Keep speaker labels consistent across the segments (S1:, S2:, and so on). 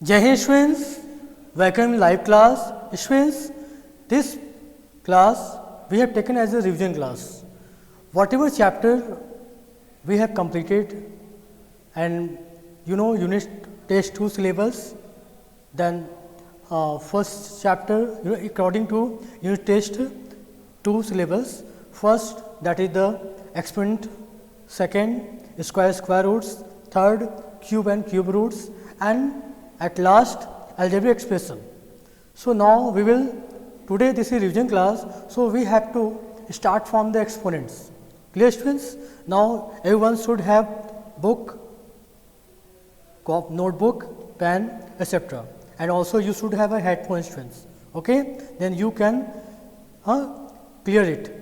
S1: Jai Hind students, welcome in live class. Students, this class we have taken as a revision class. Whatever chapter we have completed and unit test 2 syllabus, then first chapter according to unit test 2 syllabus, first that is the exponent, second square roots, third cube and cube roots, and at last algebraic expression. So now we will, today this is revision class, so we have to start from the exponents. Clear students? Now everyone should have book, notebook, pen, etc. And also you should have a headphone students. Okay? Then you can clear it.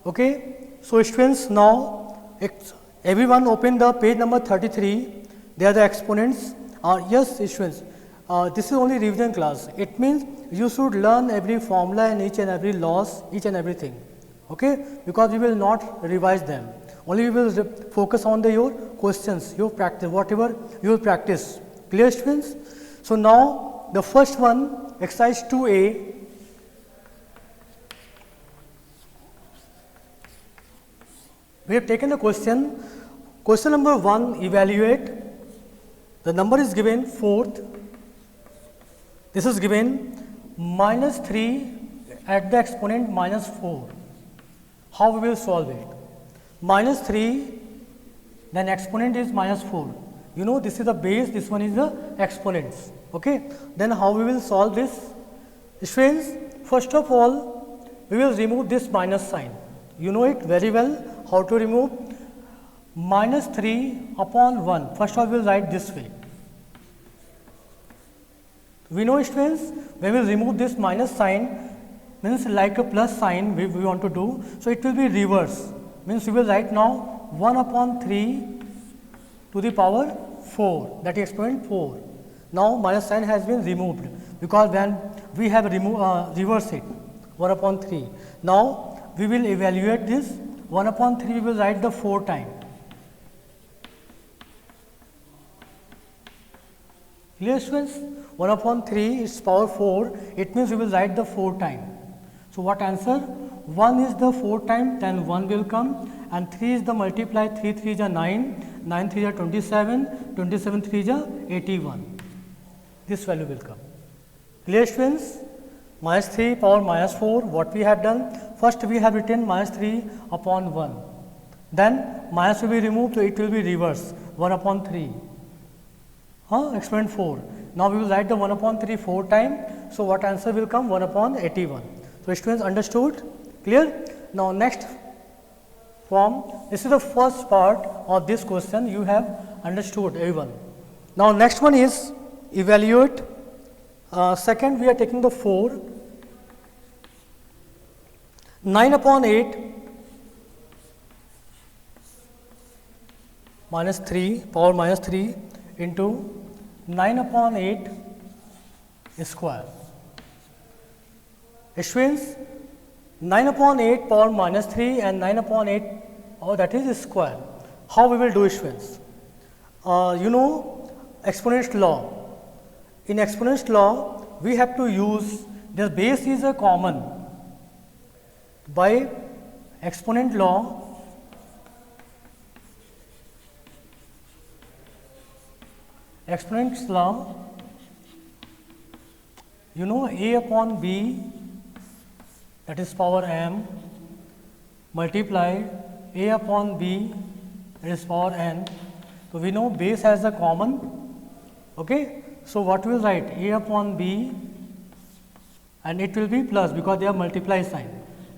S1: Okay? So students, now everyone open the page number 33. They are the exponents. Yes students, this is only revision class. It means you should learn every formula and each and every laws, each and everything. Okay? Because we will not revise them. Only we will focus on your questions, your practice, whatever you will practice. Clear students? So now the first one, exercise 2A. We have taken the question. Question number 1, evaluate. The number is given 4th. This is given minus 3 at the exponent minus 4. How we will solve it? Minus 3, then exponent is minus 4. You know this is the base, this one is the exponents. Okay? Then how we will solve this? Students, first of all, we will remove this minus sign. You know it very well how to remove. Minus 3 upon 1. First of all, we will write this way. We know students, when we will remove this minus sign, means like a plus sign we want to do. So it will be reverse. Means we will write now 1 upon 3 to the power 4. That is exponent 4. Now minus sign has been removed because when we have reverse it 1 upon 3. Now we will evaluate this 1 upon 3. We will write the 4 times. Clear students? 1 upon 3 is power 4, it means we will write the 4 times. So what answer? 1 is the 4 times, then 1 will come, and 3 is the multiply, 3 3 is 9, 9 3 is 27, 27 3 is 81. This value will come. Clear students? Minus 3 power minus 4, what we have done? First we have written minus 3 upon 1. Then minus will be removed, so it will be reverse, 1 upon 3. Exponent 4. Now we will write the 1 upon 3 4 times. So what answer will come? 1 upon 81. So students understood? Clear? Now next form. This is the first part of this question. You have understood everyone. Now next one is evaluate. Second we are taking the 4. 9 upon 8 minus 3 power minus 3 into 9 upon 8 square. Students, 9 upon 8 power minus 3 and 9 upon 8, that is square. How we will do students? You know exponent's law. In exponent's law, we have to use the base is a common. By exponent law, exponent's law, you know a upon b, that is power m, multiply a upon b, that is power n. So we know base has a common. Okay? So what we will write? A upon b, and it will be plus because they are multiply sign,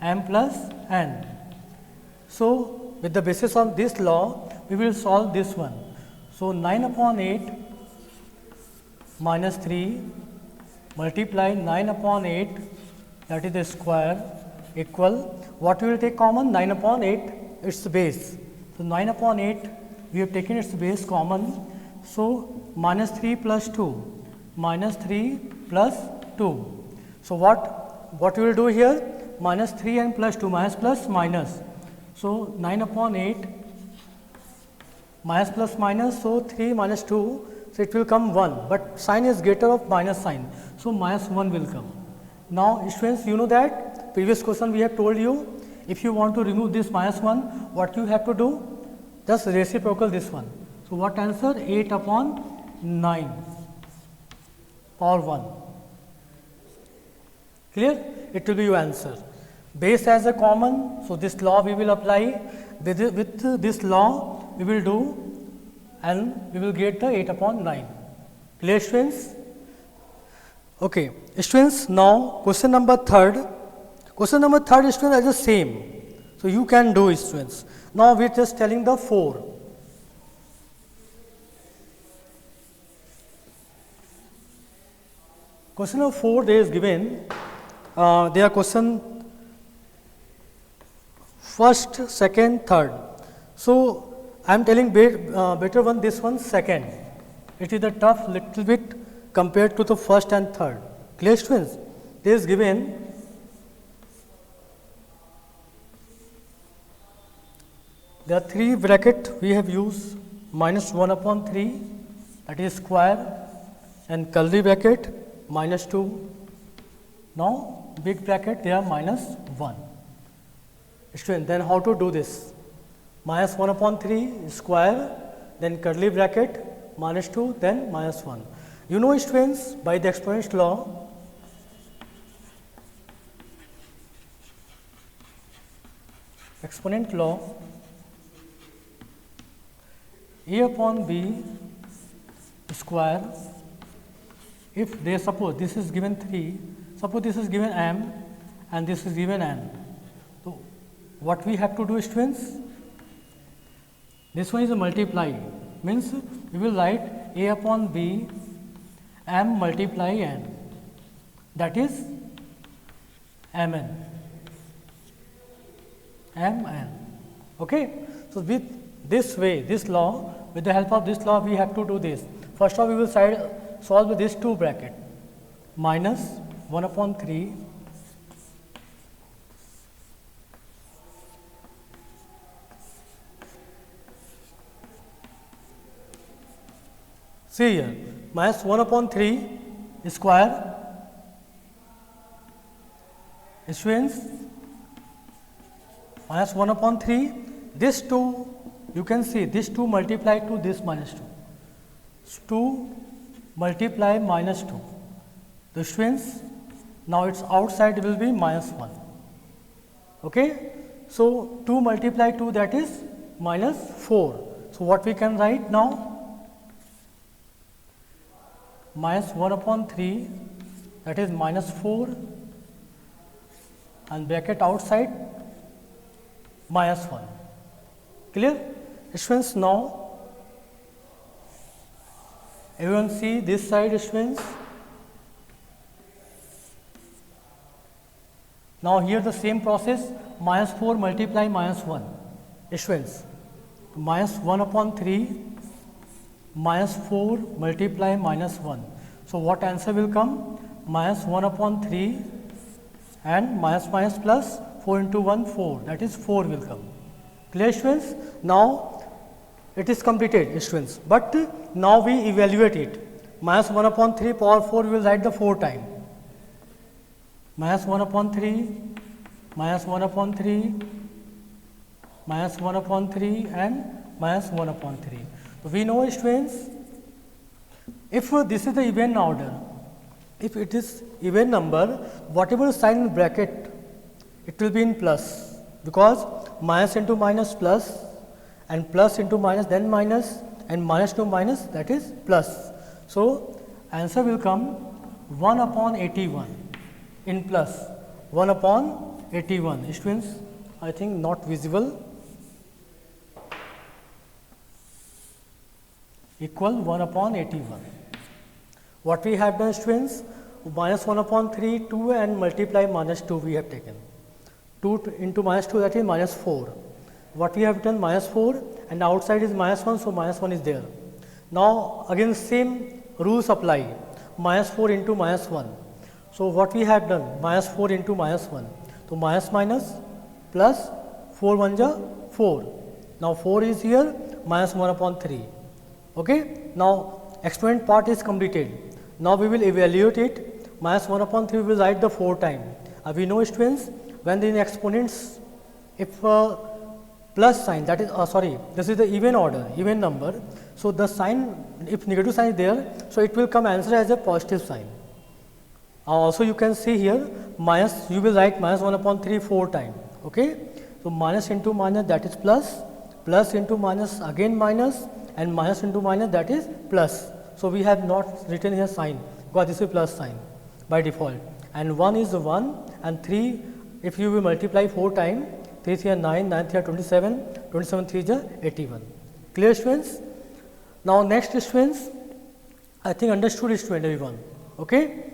S1: m plus n. So with the basis of this law, we will solve this one. So 9 upon 8 minus 3 multiply 9 upon 8, that is the square, equal, what we will take common? 9 upon 8, its base. So 9 upon 8, we have taken its base common. So minus 3 plus 2, minus 3 plus 2. So what we will do here? Minus 3 and plus 2, minus plus minus. So 9 upon 8 minus plus minus, so 3 minus 2, So it will come 1, but sign is greater of minus sign. So minus 1 will come. Now students, you know that previous question we have told you, if you want to remove this minus 1, what you have to do? Just reciprocal this one. So what answer? 8 upon 9 power 1. Clear? It will be your answer. Base as a common, so this law we will apply. With this law we will do and we will get the 8 upon 9. Clear students? Okay, students, now question number 3rd. Question number 3rd students is the same. So you can do students. Now we are just telling the 4. Question number 4 there is given. There are question first, second, third. So I am telling better one, this one second. It is a tough little bit compared to the first and third. Clear students? There is given there are 3 bracket we have used, minus 1 upon 3, that is square, and curly bracket minus 2. Now big bracket they are minus 1. Student, then how to do this? Minus 1 upon 3 square, then curly bracket minus 2, then minus 1. You know students, by the exponent law, A upon B square, if they suppose this is given 3, suppose this is given m and this is given n. So what we have to do students? This one is a multiply, means we will write A upon B m multiply n, that is mn. Okay. So with this way, this law, with the help of this law we have to do this. First of all we will solve with this 2 bracket, minus 1 upon 3 see here, minus 1 upon 3 square, students, minus 1 upon 3, this 2 you can see this 2 multiply to this minus 2. 2 multiply minus 2. The students, now its outside will be minus 1. Okay. So 2 multiply 2, that is minus 4. So what we can write now? Minus 1 upon 3, that is minus 4, and bracket outside minus 1. Clear? Students, now everyone see this side students. Now here the same process, minus 4 multiply minus 1. Students, minus 1 upon 3 minus 4 multiply minus 1. So what answer will come? Minus 1 upon 3 and minus plus 4 into 1 4, that is 4 will come. Clear students? Now it is completed students, but now we evaluate it. Minus 1 upon 3 power 4 we will write the 4 time. Minus 1 upon 3, minus 1 upon 3, minus 1 upon 3 and minus 1 upon 3. So we know students, if this is the even order, if it is even number, whatever sign in bracket, it will be in plus, because minus into minus plus, and plus into minus, then minus, and minus to minus, that is plus. So answer will come 1 upon 81 in plus, 1 upon 81. Students, I think not visible, equal 1 upon 81. What we have done students? Minus 1 upon 3, 2 and multiply minus 2 we have taken. 2 into minus 2, that is minus 4. What we have done? Minus 4 and outside is minus 1, so minus 1 is there. Now again same rules apply, minus 4 into minus 1. So what we have done? Minus 4 into minus 1. So minus plus 4 1 ja 4. Now 4 is here, minus 1 upon 3. Okay. Now exponent part is completed. Now we will evaluate it. Minus 1 upon 3 we will write the 4 time. We know students, when in exponents, if plus sign, that is this is the even order, even number. So the sign, if negative sign is there, so it will come answer as a positive sign. Also you can see here minus, you will write minus 1 upon 3 4 time. Okay. So minus into minus, that is plus, plus into minus again minus, and minus into minus, that is plus. So we have not written here sign because this is plus sign by default, and 1 is 1, and 3 if you will multiply 4 time, 3 3 are 9, 9 3 are 27, 27 3 is 81. Clear students? Now next students, I think understood student everyone. Okay.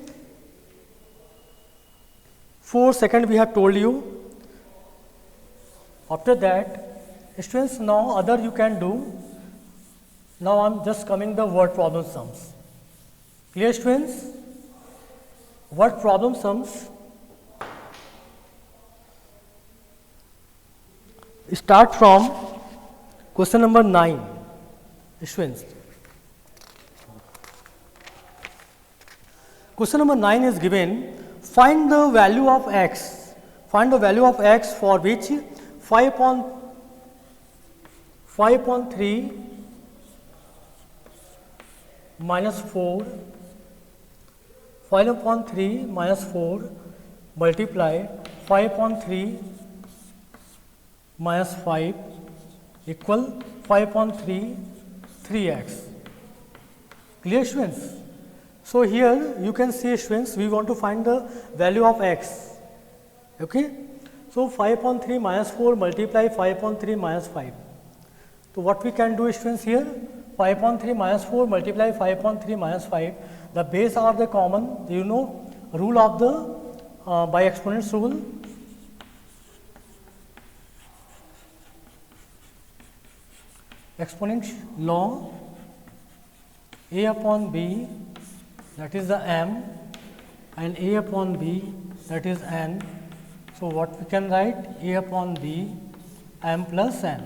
S1: 4 seconds we have told you. After that, students, now other you can do. Now I am just coming the word problem sums. Clear students? Word problem sums start from question number 9. Students, question number 9 is given. Find the value of x. Find the value of x for which 5 upon 3 minus 4, 5 upon 3 minus 4 multiply 5 upon 3 minus 5 equal 5 upon 3 3x. Clear students? So here you can see students, we want to find the value of x. Okay. So 5 upon 3 minus 4 multiply 5 upon 3 minus 5. So what we can do students here, 5 upon 3 minus 4 multiply 5 upon 3 minus 5, the base are the common, you know, rule of the by exponents rule. Exponent law, a upon b, that is the m, and a upon b, that is n. So what we can write, a upon b, m plus n.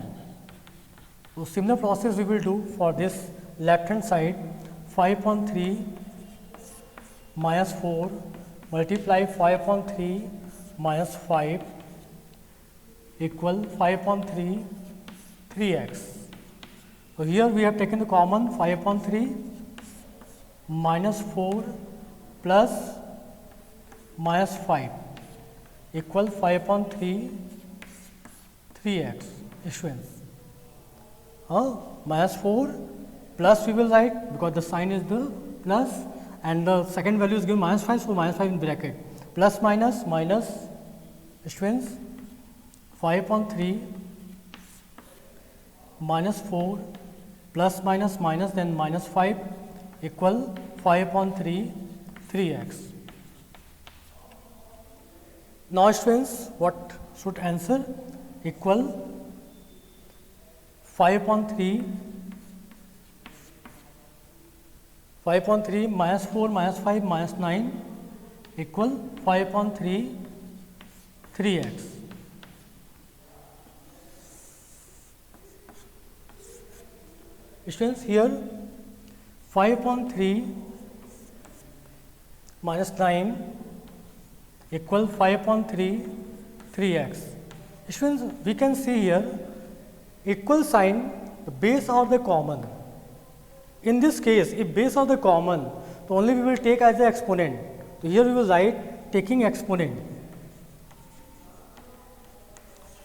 S1: So similar process we will do for this left hand side, 5 upon 3 minus 4 multiply 5 upon 3 minus 5 equal 5 upon 3 3x. So here we have taken the common 5 upon 3 minus 4 plus minus 5 equal 5 upon 3 3x. Students, minus 4 plus we will write because the sign is the plus, and the second value is given minus 5, so minus 5 in bracket, plus minus minus. Students, 5 upon 3 minus 4 plus minus minus, then minus 5 equal 5 upon 3 3x. Now students, what should answer? Equal 5 upon 3 minus 4 minus 5 minus 9 equal 5 upon 3 3x. Students, here 5 upon 3 minus 9 equal 5 upon 3 3x. Students, we can see here equal sign, the base are the common. In this case, if base are the common, so only we will take as the exponent. So here we will write taking exponent.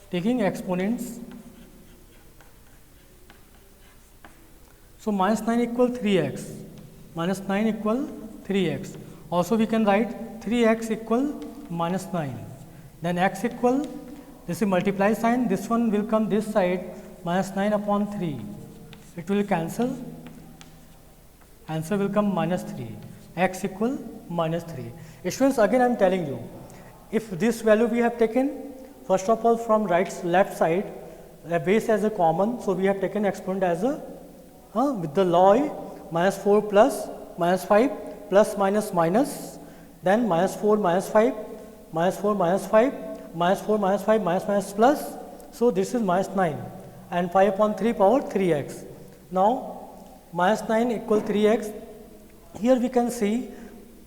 S1: Taking exponents. So minus 9 equal 3x, minus 9 equal 3x. Also we can write 3x equal minus 9. Then x equal, this is multiply sign, this one will come this side, minus 9 upon 3. It will cancel, answer will come minus 3, x equal minus 3. Students, again I am telling you, if this value we have taken, first of all from left side, the base as a common, so we have taken exponent as a with the law minus 4 plus minus 5 plus minus minus, then minus 4 minus 5 minus 4 minus 5 minus 4 minus 5 minus minus plus. So this is minus 9 and 5 upon 3 power 3x. Now minus 9 equal 3x. Here we can see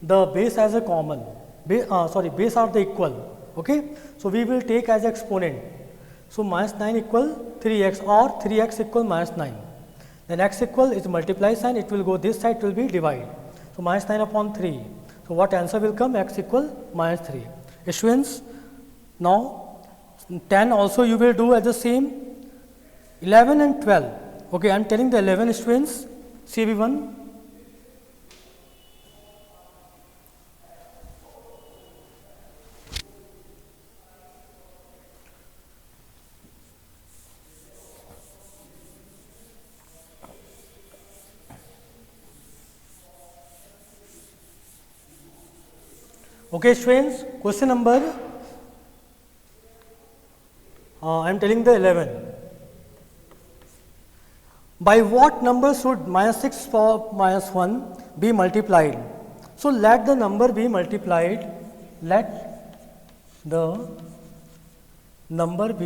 S1: the base as a common, base are the equal. Okay, so we will take as exponent. So minus 9 equal 3x or 3x equal minus 9. Then x equal is multiply sign, it will go this side, it will be divide. So minus 9 upon 3. So what answer will come? X equal minus 3. Students, now 10 also you will do as the same. 11 and 12. Okay, I am telling the 11 students, CV1. Okay, students, question number, I am telling the 11. By what number should minus 6 for minus 1 be multiplied? So, let the number be multiplied, let the number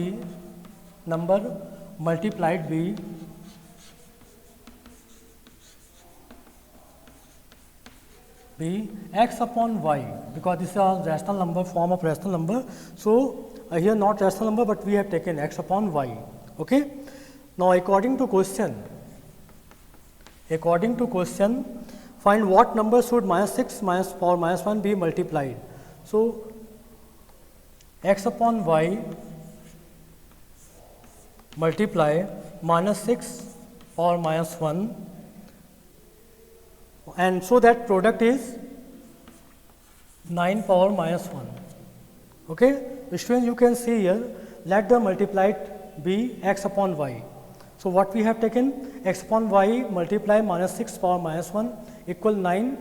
S1: multiplied be x upon y, because this is a rational number, form of rational number. So, here not rational number, but we have taken x upon y. Okay. Now, according to question, find what number should minus 6 minus 4 minus 1 be multiplied. So, x upon y multiply minus 6 or minus 1, and so that product is 9 power minus 1. Okay. Students, you can see here, let the multiplied be x upon y. So, what we have taken, x upon y multiply minus 6 power minus 1 equal 9,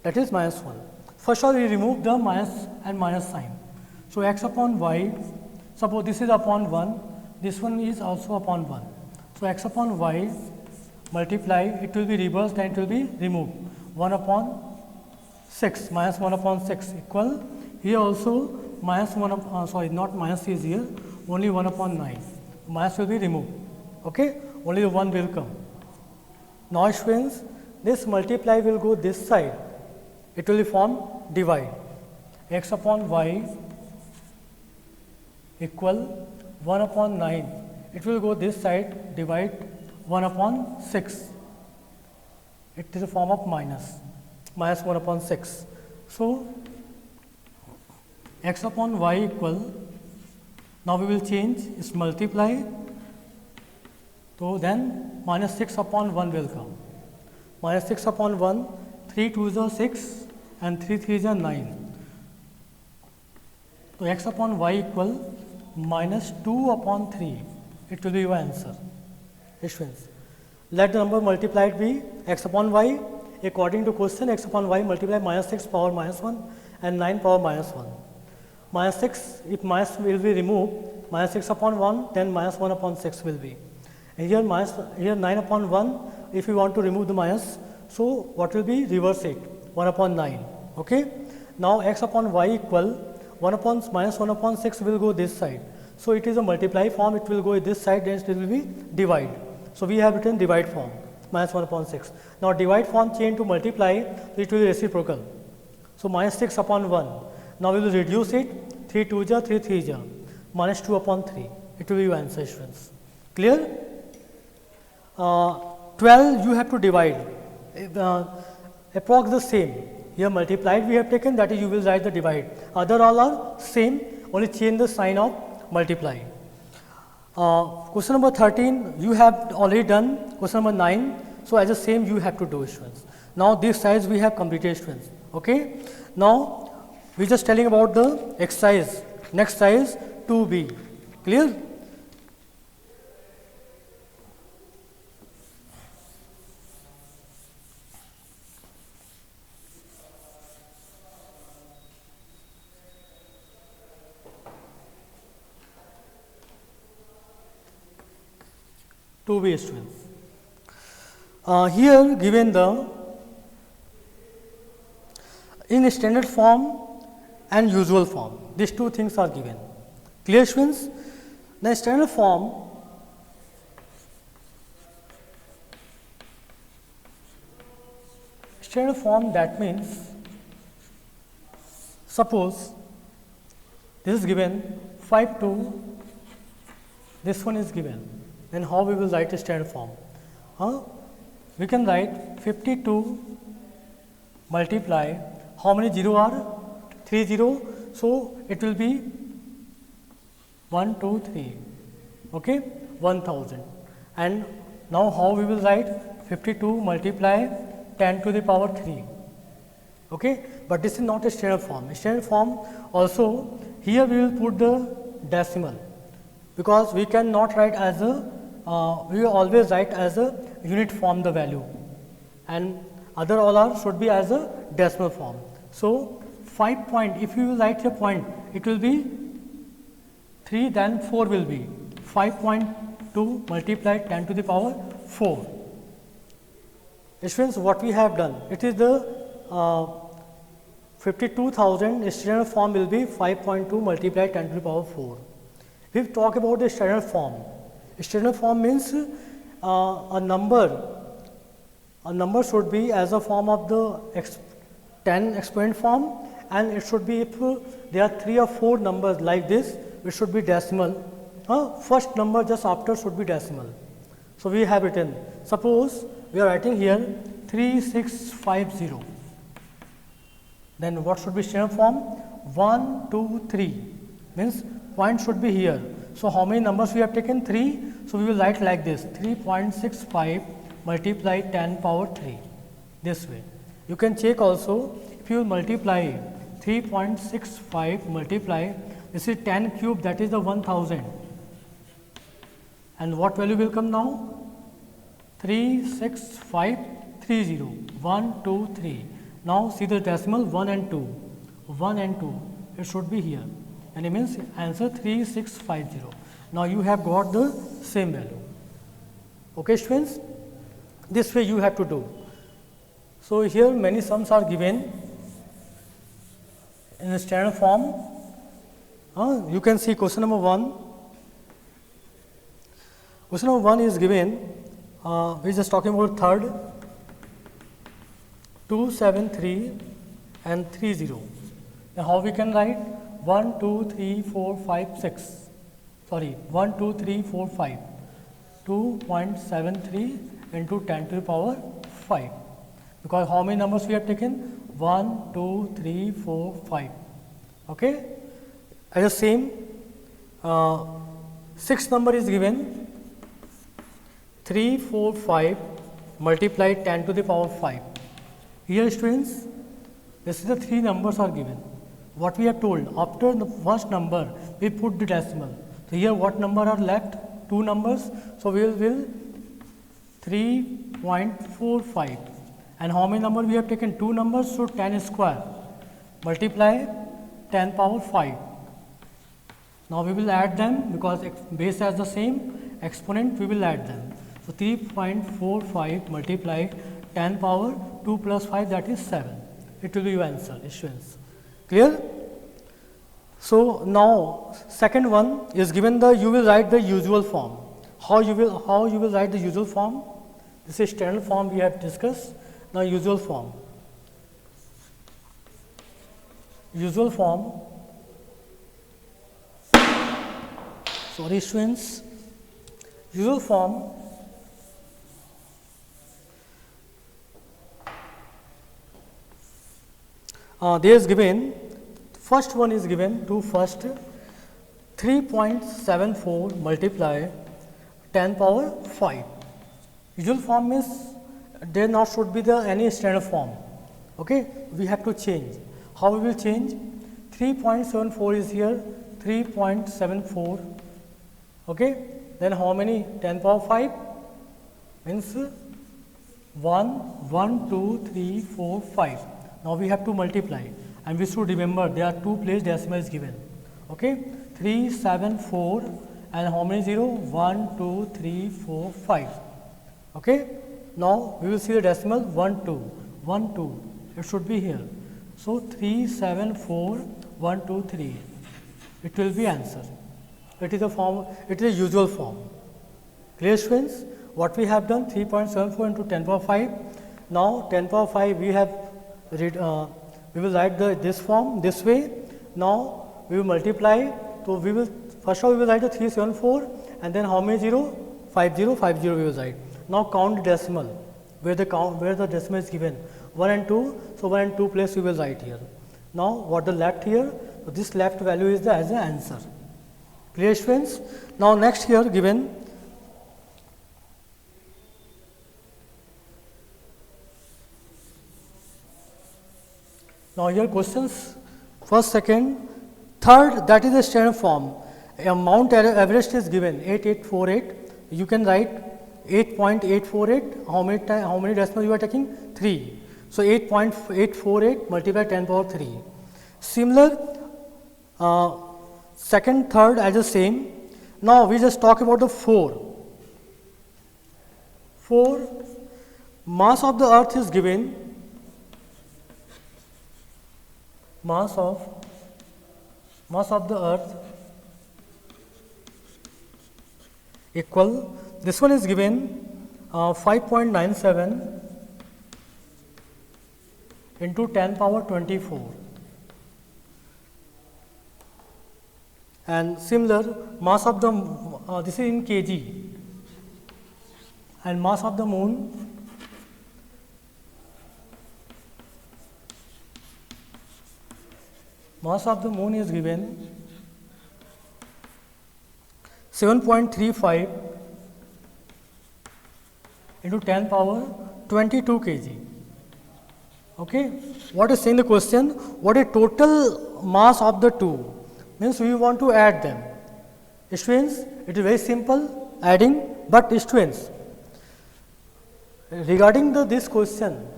S1: that is minus 1. First of all, we remove the minus and minus sign. So, x upon y, suppose this is upon 1, this one is also upon 1. So, x upon y multiply, it will be reversed and it will be removed, 1 upon 6 minus 1 upon 6 equal, here also minus 1 upon, not minus is here, only 1 upon 9, minus will be removed. Okay, only the 1 will come. Now, students, this multiply will go this side, it will form divide, x upon y equal 1 upon 9, it will go this side, divide 1 upon 6, it is a form of minus 1 upon 6. So, x upon y equal, now we will change, is multiply, so then minus 6 upon 1 will come, minus 6 upon 1, 3 2s are 6 and 3 3s are 9. So, x upon y equal minus 2 upon 3, it will be your answer. Let the number multiplied be x upon y, according to question, x upon y multiply minus 6 power minus 1 and 9 power minus 1. Minus 6, if minus will be removed, minus 6 upon 1, then minus 1 upon 6 will be. And here 9 upon 1, if you want to remove the minus, so what will be? Reverse it, 1 upon 9. Okay. Now, x upon y equal 1 upon minus 1 upon 6 will go this side. So, it is a multiply form, it will go this side, then it will be divide. So, we have written divide form, minus 1 upon 6. Now, divide form change to multiply, so it will be reciprocal. So, minus 6 upon 1. Now, we will reduce it, 3 2 ja, 3 3 ja, minus 2 upon 3. It will be your answer, students. Clear? 12 you have to divide, approx the same. Here multiplied we have taken, that is you will write the divide. Other all are same, only change the sign of multiply. Question number 13 you have already done, question number 9. So, as the same you have to do, students. Now, this size we have completed, students. Okay. Now, we just telling about the exercise, next size 2b. Clear? Two B students. Here given the in standard form and usual form, these two things are given. Clear, students? The standard form, Standard form, that means suppose this is given 5 2, this one is given, then how we will write a standard form? We can write 52 multiply, how many 0 are? 3 0, so it will be 1 2 3, okay, 1000. And now how we will write 52 multiply 10 to the power 3, okay, but this is not a standard form. A standard form also, here we will put the decimal, because we cannot write as a, we will always write as a unit form the value, and other all are should be as a decimal form. So 5 point, if you will write a point, it will be 3, then 4 will be 5.2 multiply 10 to the power 4. Students, what we have done, it is the 52,000 standard form will be 5.2 multiply 10 to the power 4. We talk about the standard form. Standard form means a number should be as a form of the 10 exponent form, and it should be, if there are 3 or 4 numbers like this, it should be decimal. First number just after should be decimal. So we have written, suppose we are writing here 3650. Then what should be standard form? 1 2 3, means point should be here. So how many numbers we have taken? 3. So we will write like this, 3.65 multiply 10 power 3, this way. You can check also, if you multiply 3.65 multiply, this is 10 cube, that is the 1000. And what value will come now? 36530, 1 2 3. Now see the decimal 1 and 2, 1 and 2, it should be here, and it means answer 3650. Now you have got the same value. Okay students, this way you have to do. So here many sums are given in the standard form. You can see question number 1. Question number 1 is given, we are just talking about third, 2 7 3 and 3 0. Now how we can write? 1 2 3 4 5 6, sorry, 1 2 3 4 5, 2.73 into 10 to the power 5, because how many numbers we have taken? 1 2 3 4 5, okay. As the same, 6th number is given, 3 4 5 multiply 10 to the power 5. Here students, this is the 3 numbers are given. What we have told, after the first number we put the decimal. So here what number are left? 2 numbers. So we will 3.45, and how many numbers we have taken? 2 numbers, so 10 square multiply 10 power 5. Now we will add them, because base has the same exponent, we will add them. So 3.45 multiply 10 power 2 plus 5, that is 7. It will be your answer, students. Clear? So now second one is given, the you will write the usual form. How you will write the usual form? This is standard form we have discussed. Now usual form. Usual form. Sorry students. Usual form. There is given, first one is given to first 3.74 multiply 10 power 5. Usual form is there not should be the any standard form. Okay, we have to change. How we will change? 3.74 is here, 3.74. Okay, then how many? 10 power 5 means 1, 1, 2, 3, 4, 5. Now we have to multiply, and we should remember there are 2 place decimal is given. Okay, 3, 7, 4, and how many 0? 1, 2, 3, 4, 5. Okay, now we will see the decimal 1, 2, 1, 2. It should be here. So 3, 7, 4, 1, 2, 3. It will be answer. It is a form. It is a usual form. Clear students? What we have done? 3.74 into 10 power 5. Now 10 power 5 we have we will write this form this way. Now we will multiply. So we will first of all we will write the 374 and then how many 0? 5050 we will write. Now count the decimal where the decimal is given 1 and 2. So 1 and 2 place we will write here. Now what the left here? So this left value is as an answer. Clear students? Now next here given now here questions first, second, third, that is the standard form. Mount Everest is given 8848. You can write 8.848. How many decimals you are taking? 3. So 8.848 multiplied 10 power 3. Similar, second, third as the same. Now we just talk about the 4. 4, mass of the earth is given. Mass of the earth equal, this one is given 5.97 into 10 power 24, and similar mass of the this is in kg, and mass of the moon is given 7.35 into 10 power 22 kg. Okay. What is saying the question? What is total mass of the two? Means we want to add them. Students, it is very simple adding, but students, regarding this question,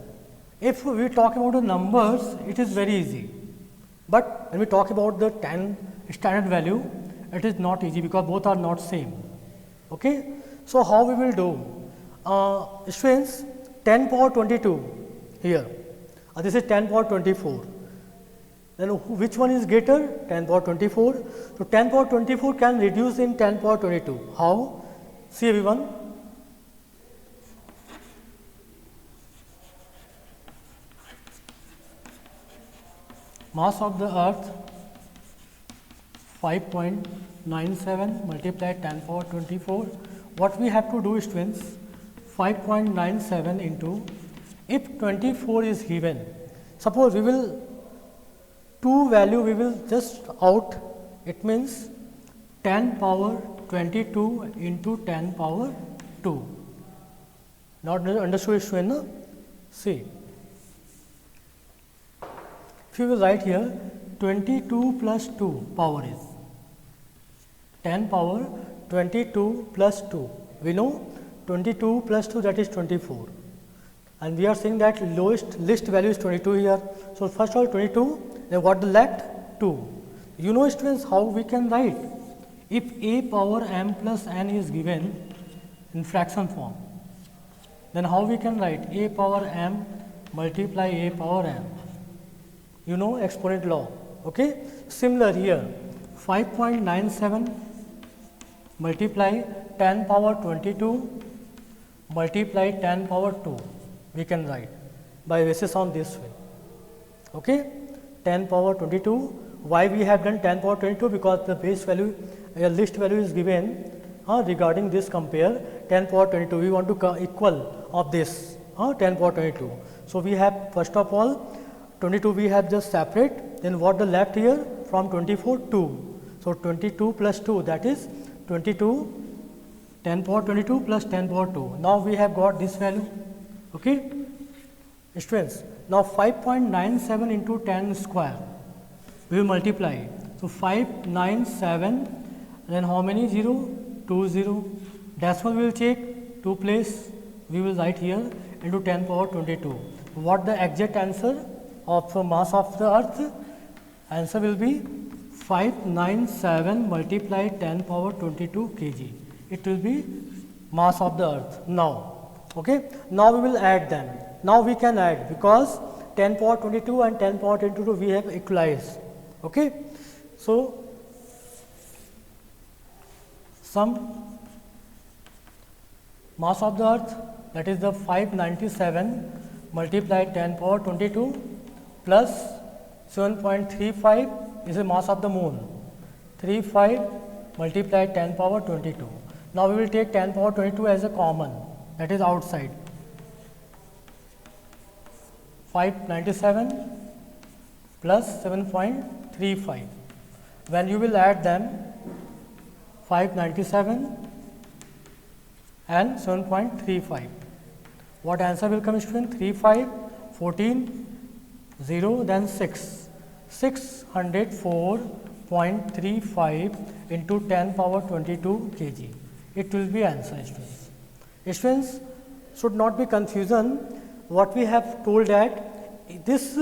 S1: if we talk about the numbers, it is very easy. But when we talk about the 10 standard value, it is not easy because both are not same. Okay. So how we will do? Students, 10 power 22 here. This is 10 power 24. Then which one is greater? 10 power 24. So 10 power 24 can reduce in 10 power 22. How? See everyone. Mass of the earth 5.97 multiplied 10 power 24. What we have to do, students? 5.97 into, if 24 is given, suppose we will two value we will just out, it means 10 power 22 into 10 power 2. Not understood, student? No? See. If you will write here 22 plus 2 power is 10 power 22 plus 2. We know 22 plus 2, that is 24, and we are saying that least value is 22 here. So first of all 22, then what the left? 2. You know, students, how we can write? If a power m plus n is given in fraction form, then how we can write? A power m multiply a power m. You know exponent law. Okay. Similar here, 5.97 multiply 10 power 22 multiply 10 power 2. We can write by basis on this way. Okay. 10 power 22. Why we have done 10 power 22? Because the base value, least value is given regarding this compare 10 power 22. We want to equal of this 10 power 22. So we have first of all 22 we have just separate, then what the left here from 24 2. So 22 plus 2, that is 22, 10 power 22 plus 10 power 2. Now we have got this value. Okay. Students, now 5.97 into 10 square we will multiply. So 597, then how many 0? 2 0. Decimal we will take 2 place, we will write here into 10 power 22. What the exact answer of the mass of the earth? Answer will be 597 multiplied 10 power 22 kg. It will be mass of the earth. Now, okay. Now we will add them. Now we can add because 10 power 22 and 10 power 22 we have equalized. Okay. So, sum mass of the earth, that is the 597 multiply 10 power 22 plus 7.35 is the mass of the moon. 35 multiply 10 power 22. Now we will take 10 power 22 as a common, that is outside. 597 plus 7.35. When you will add them, 597 and 7.35. What answer will come, student? 35, 14, 0, then 6. 604.35 into 10 power 22 kg. It will be answer, students. Students, should not be confusion. What we have told that this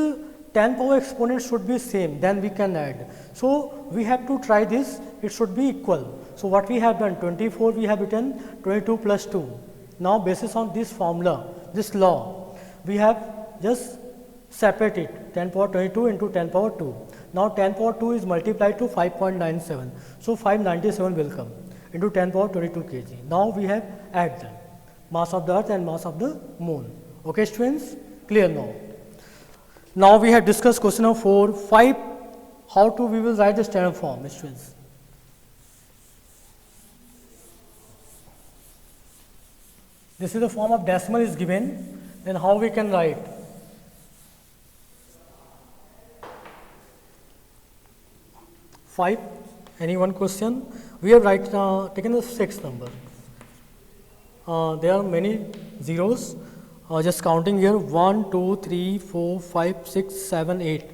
S1: 10 power exponent should be same, then we can add. So we have to try this, it should be equal. So what we have done, 24 we have written 22 plus 2. Now basis on this formula, this law, we have just separated 10 power 22 into 10 power 2. Now 10 power 2 is multiplied to 5.97. So 597 will come into 10 power 22 kg. Now we have add them, mass of the earth and mass of the moon. Okay students, clear now. Now we have discussed question number 4, 5, how to we will write the standard form, students. This is the form of decimal is given, then how we can write? Five, any one question? We have taken the 6th number. There are many zeros. Just counting here, 1, 2, 3, 4, 5, 6, 7, 8.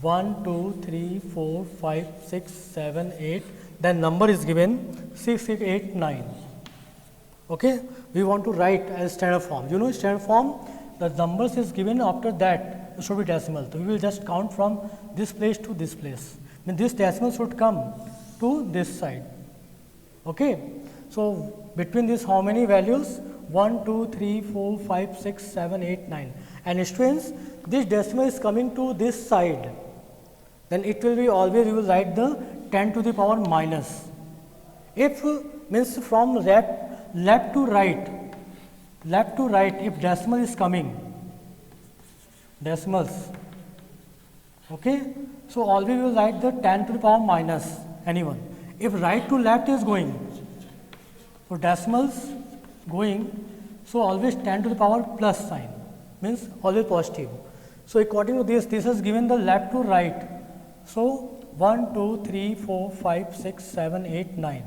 S1: 1, 2, 3, 4, 5, 6, 7, 8. Then number is given 6, 6, 8, 9. Okay, we want to write as standard form. You know standard form, the numbers is given, after that it should be decimal. So we will just count from this place to this place. Then this decimal should come to this side. Okay, so between this how many values? 1, 2, 3, 4, 5, 6, 7, 8, 9. And students, this decimal is coming to this side. Then it will be always, you will write the 10 to the power minus. If means from left to right, if decimal is coming, decimals, okay, so always we will write the 10 to the power minus anyone. If right to left is going, so decimals going, so always 10 to the power plus sign, means always positive. So according to this is given the left to right. So 1, 2, 3, 4, 5, 6, 7, 8, 9.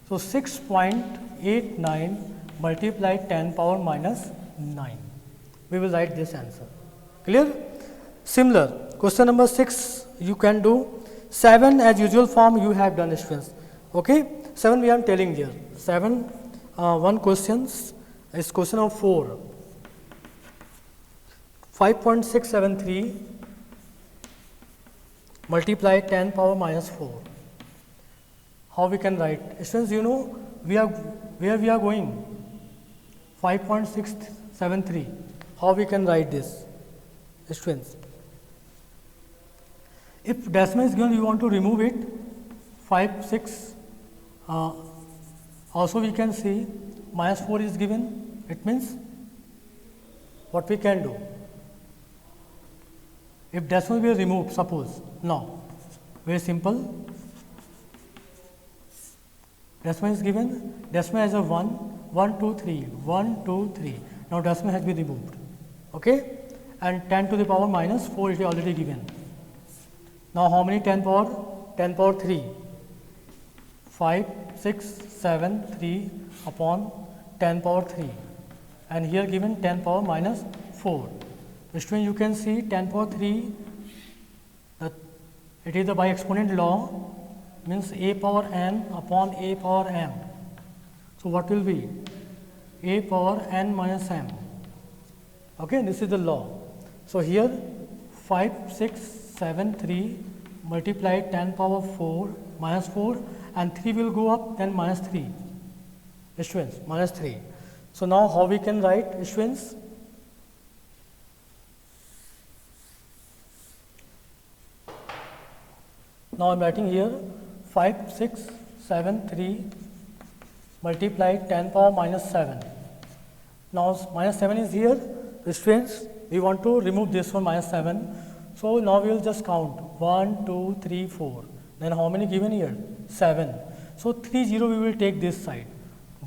S1: So 6.89 multiply 10 power minus 9. We will write this answer. Clear? Similar, question number 6 you can do. 7 as usual form you have done, students. Okay, 7 we are telling here. 7, one questions is question number 4. 5.673 multiply 10 power minus 4. How we can write? Students, you know where we are going? 5.673. How we can write this? Students, if decimal is given, you want to remove it. 5, 6. Also we can see minus 4 is given. It means what we can do? If decimal will be removed, suppose. Now, very simple. Decimal is given. Decimal has a 1, 1, 2, 3, 1, 2, 3. Now decimal has been removed. Okay? And 10 to the power minus 4 is already given. Now how many 10 power? 10 power 3. 5, 6, 7, 3 upon 10 power 3. And here given 10 power minus 4. Student, you can see 10 power 3, it is the by exponent law, means a power n upon a power m. So what will be? A power n minus m. Okay, this is the law. So here 5, 6, 7, 3 multiply 10 power 4 minus 4 and 3 will go up, then minus 3. Students, minus 3. So now how we can write, students? Now I am writing here 5, 6, 7, 3 multiply 10 power minus 7. Now minus 7 is here, students, we want to remove this one minus 7. So now we will just count 1, 2, 3, 4. Then how many given here? 7. So 3, 0 we will take this side.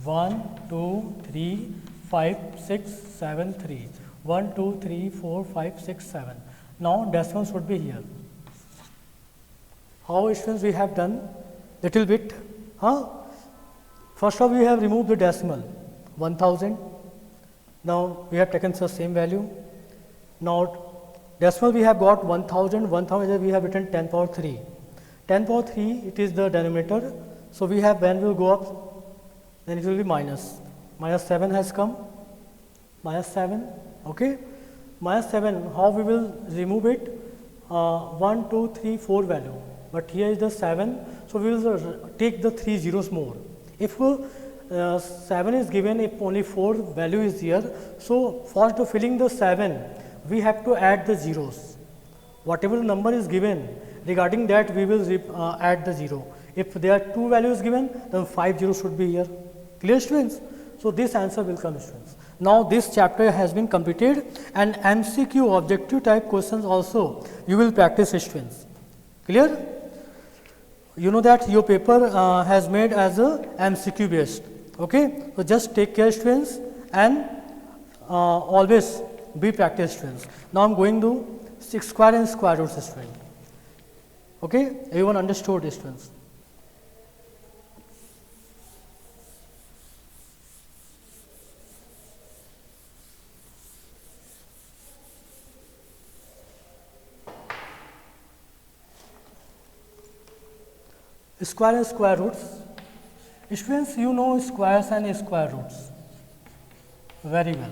S1: 1, 2, 3, 5, 6, 7, 3. 1, 2, 3, 4, 5, 6, 7. Now decimal should be here. How students we have done? Little bit. First of all we have removed the decimal 1000. Now we have taken the same value. Now decimal we have got 1000. 1000 we have written 10 power 3. 10 power 3 it is the denominator. So we have when will go up, then it will be minus. Minus 7 has come. Minus 7. Okay. Minus 7. How we will remove it? 1, 2, 3, 4 value. But here is the 7. So we will take the 3 zeros more. If 7 is given, if only 4 value is here, so for to filling the 7, we have to add the zeros. Whatever number is given, regarding that we will add the 0. If there are 2 values given, then 5 zeros should be here. Clear students? So this answer will come students. Now this chapter has been completed, and MCQ objective type questions also you will practice students. Clear? You know that your paper has made as a MCQ based. Okay, so just take care students, and always be practice students. Now I am going to square and square roots students. Okay, everyone understood students? Square and square roots. Students, you know squares and square roots very well.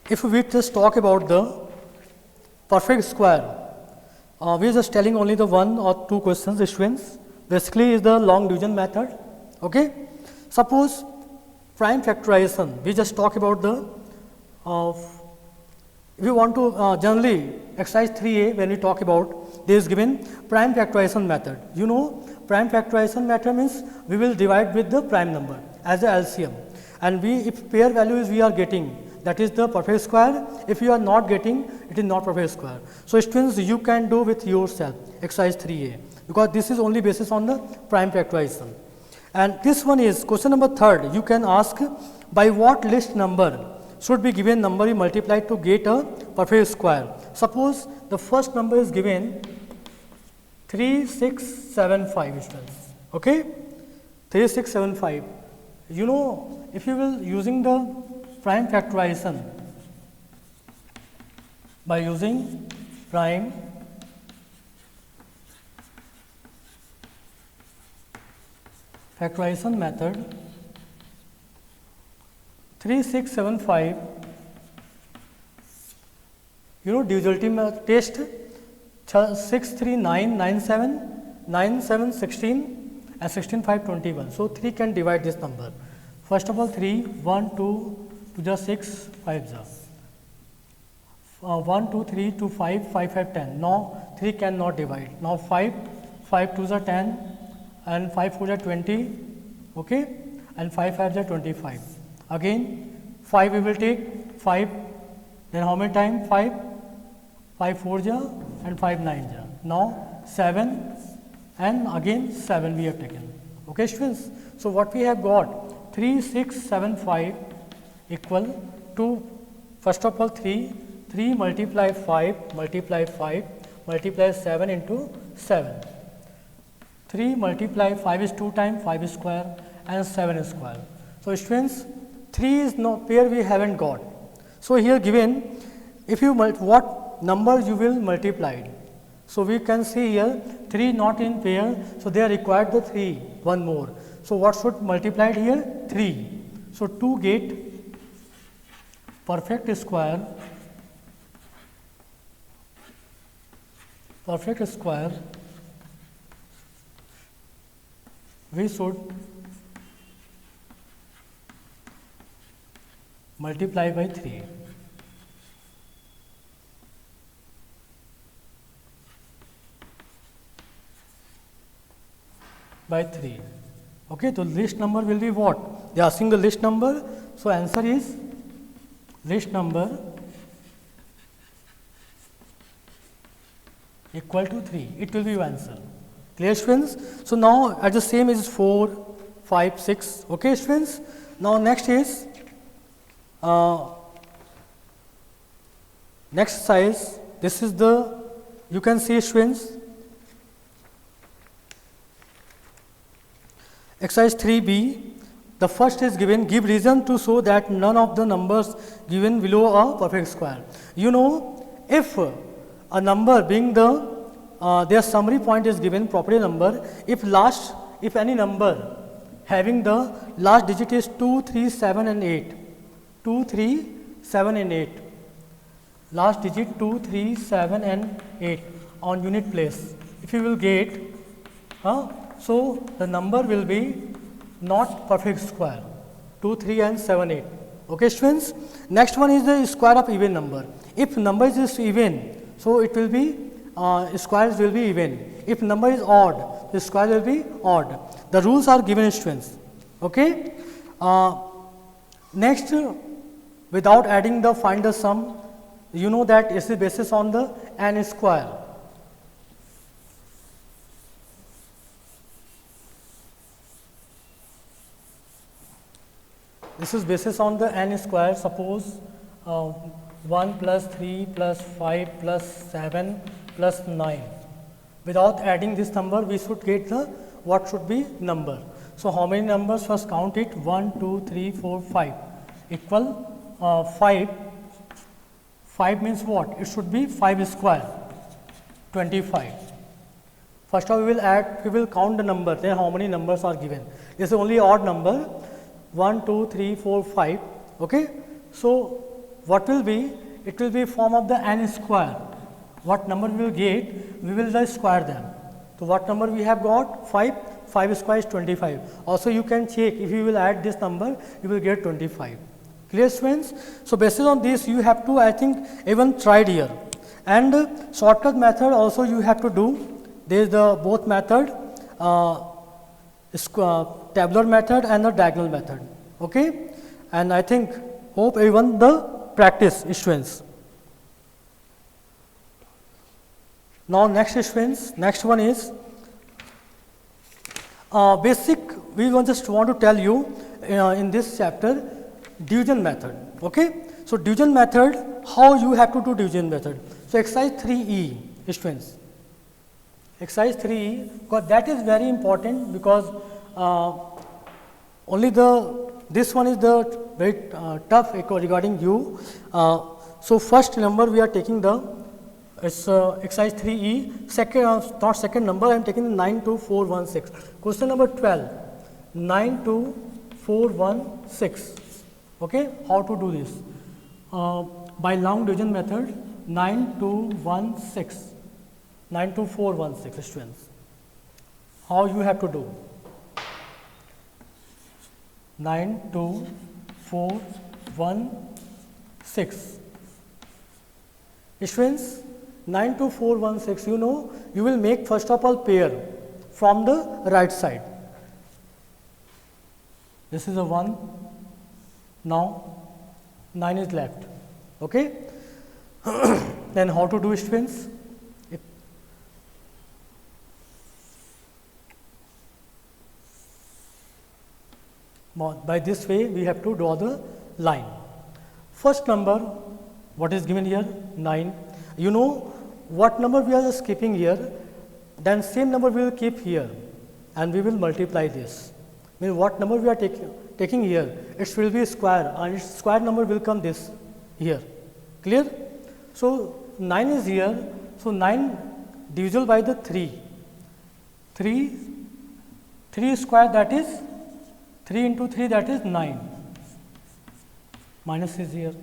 S1: If we just talk about the perfect square, we are just telling only the 1 or 2 questions students. Basically is the long division method. Okay. Suppose prime factorization, we just talk about the if you want to generally exercise 3a, when we talk about this given prime factorization method. You know prime factorization method means we will divide with the prime number as a LCM, and we if pair values we are getting, that is the perfect square. If you are not getting, it is not perfect square. So students, you can do with yourself exercise 3a, because this is only basis on the prime factorization. And this one is question number 3rd. You can ask by what list number should be given number you multiply to get a perfect square. Suppose the first number is given 3675 students. Okay, 3675. You know, if you will using the prime factorization, by using prime factorization method, 3675, you know divisibility test 63997 9716 and 16521. So 3 can divide this number. First of all 3, 1, 2 to the 6, 5 the 1, 2, 3 to 5, 5, 5, 10. Now 3 cannot divide. Now 5, 5 to the 10 and 5 4 the 20, okay, and 5 5 the 25. Again 5 we will take 5, then how many times 5, 5 4 ja and 5 9 ja. Now 7 and again 7 we have taken. Okay students, so what we have got 3675 equal to first of all 3 multiply 5 multiply 5 multiply 7 into 7. 3 multiply 5 is 2 times 5 is square and 7 is square. So students, 3 is no pair we haven't got. So here given, if you what number you will multiply. So we can see here 3 not in pair, so they are required the 3 one more. So what should multiplied here? 3. So to get perfect square we should multiply by 3. by 3. Okay, so list number will be what? They are asking the list number. So answer is list number equal to 3. It will be your answer. Clear, students? So now at the same is 4, 5, 6. Okay, students? Now next is next exercise. This is the, you can see, students, exercise 3b. The first is given, give reason to show that none of the numbers given below are perfect square. You know, if a number being the their summary point is given property number, if any number having the last digit is 2, 3, 7 and 8, 2, 3, 7 and 8, last digit 2, 3, 7 and 8 on unit place, if you will get, so the number will be not perfect square, 2, 3 and 7, 8. Okay, students? Next one is the square of even number. If number is even, so it will be squares will be even. If number is odd, the square will be odd. The rules are given, students. Okay. Next, without adding the find the sum, you know that it is basis on the n square. This is basis on the n square. Suppose 1 plus 3 plus 5 plus 7 plus 9. Without adding this number, we should get the what should be number. So how many numbers? First count it. 1, 2, 3, 4, 5 equal 5. 5 means what? It should be 5 square, 25. First of all, we will add, we will count the number, then how many numbers are given. This is only odd number, 1, 2, 3, 4, 5. Okay. So what will be? It will be form of the n square. What number we will get? We will just square them. So what number we have got? 5. 5 square is 25. Also you can check, if you will add this number, you will get 25. Clear, students? So based on this, you have to, I think, even tried here. And shortcut method also you have to do. There is the both method, tabular method and the diagonal method. Okay? And I think, hope everyone the practice, students. Now next, students, next one is basic. We just want to tell you in this chapter division method. Okay. So division method, how you have to do division method. So exercise 3E, students. Exercise 3E, because that is very important, because only this one is the very tough regarding you. So first number we are taking the exercise 3E, second not second number, I am taking 92416. Question number 12, 92416. Okay, how to do this? By long division method, 9216, 92416, students. How you have to do? 92416. Students, 92416, you know, you will make first of all pair from the right side. This is a 1, now 9 is left. Okay. Then how to do, students? By this way we have to draw the line. First number, what is given here? 9. You know what number we are just keeping here, then same number we will keep here and we will multiply this. Mean what number we are taking here, it will be square and its square number will come this here. Clear? So 9 is here, so 9 divisible by the 3. 3 square, that is 3 into 3, that is 9. Minus is here.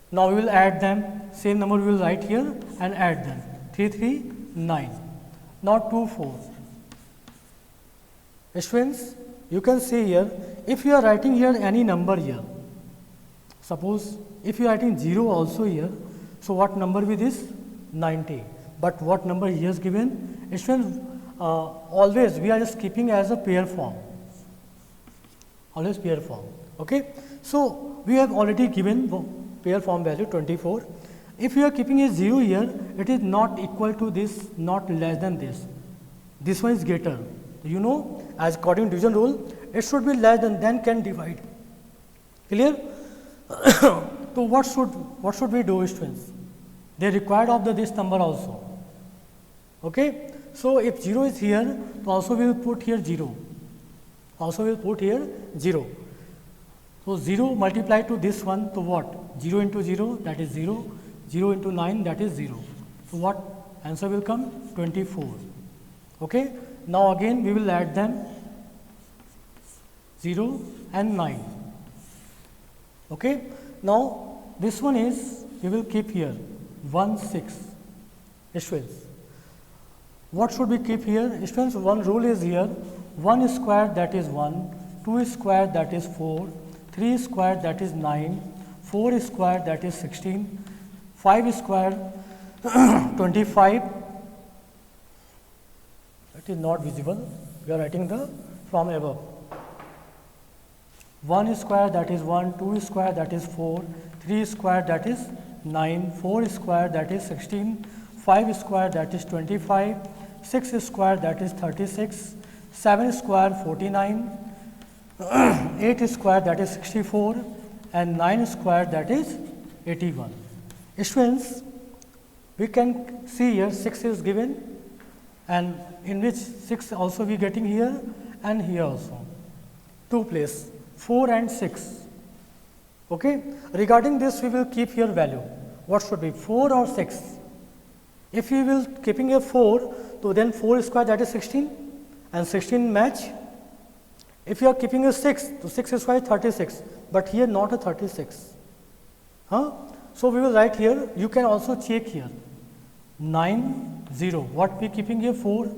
S1: Now we will add them, same number we will write here and add them. 3, 3, 9. Now 2, 4. Students, you can see here, if you are writing here any number here, suppose if you are writing 0 also here, so what number with this? 90. But what number he has given? Students, always we are just keeping as a pair form, always pair form. Okay. So, we have already given pair form value 24. If you are keeping a 0 here, it is not equal to this, not less than this. This one is greater. You know, as according to division rule, it should be less than, then can divide. Clear? So, what should we do, students? They required of this number also. Okay. So, if 0 is here, so also we will put here 0. Also we will put here 0. So, 0 multiplied to this one, so what? 0 into 0, that is 0. 0 into 9, that is 0. So, what answer will come? 24. Okay. Now, again we will add them 0 and 9. Okay. Now, this one is, we will keep here 1 6. Students, what should we keep here? Students, one rule is here, 1 square, that is 1, 2 square, that is 4, 3 square, that is 9, 4 square, that is 16, 5 square 25. It is not visible, we are writing the from above. 1 square, that is 1, 2 square, that is 4, 3 square, that is 9, 4 square, that is 16, 5 square, that is 25, 6 square, that is 36, 7 square 49, 8 square, that is 64, and 9 square, that is 81. Students, we can see here 6 is given, and in which 6 also we getting here and here also. 2 place, 4 and 6. Okay. Regarding this, we will keep here value. What should be 4 or 6? If we will keeping a 4, so then 4 square, that is 16, and 16 match. If you are keeping a 6, so 6 square is 36, but here not a 36. Huh? So, we will write here, you can also check here 9 0. What we keeping here? 4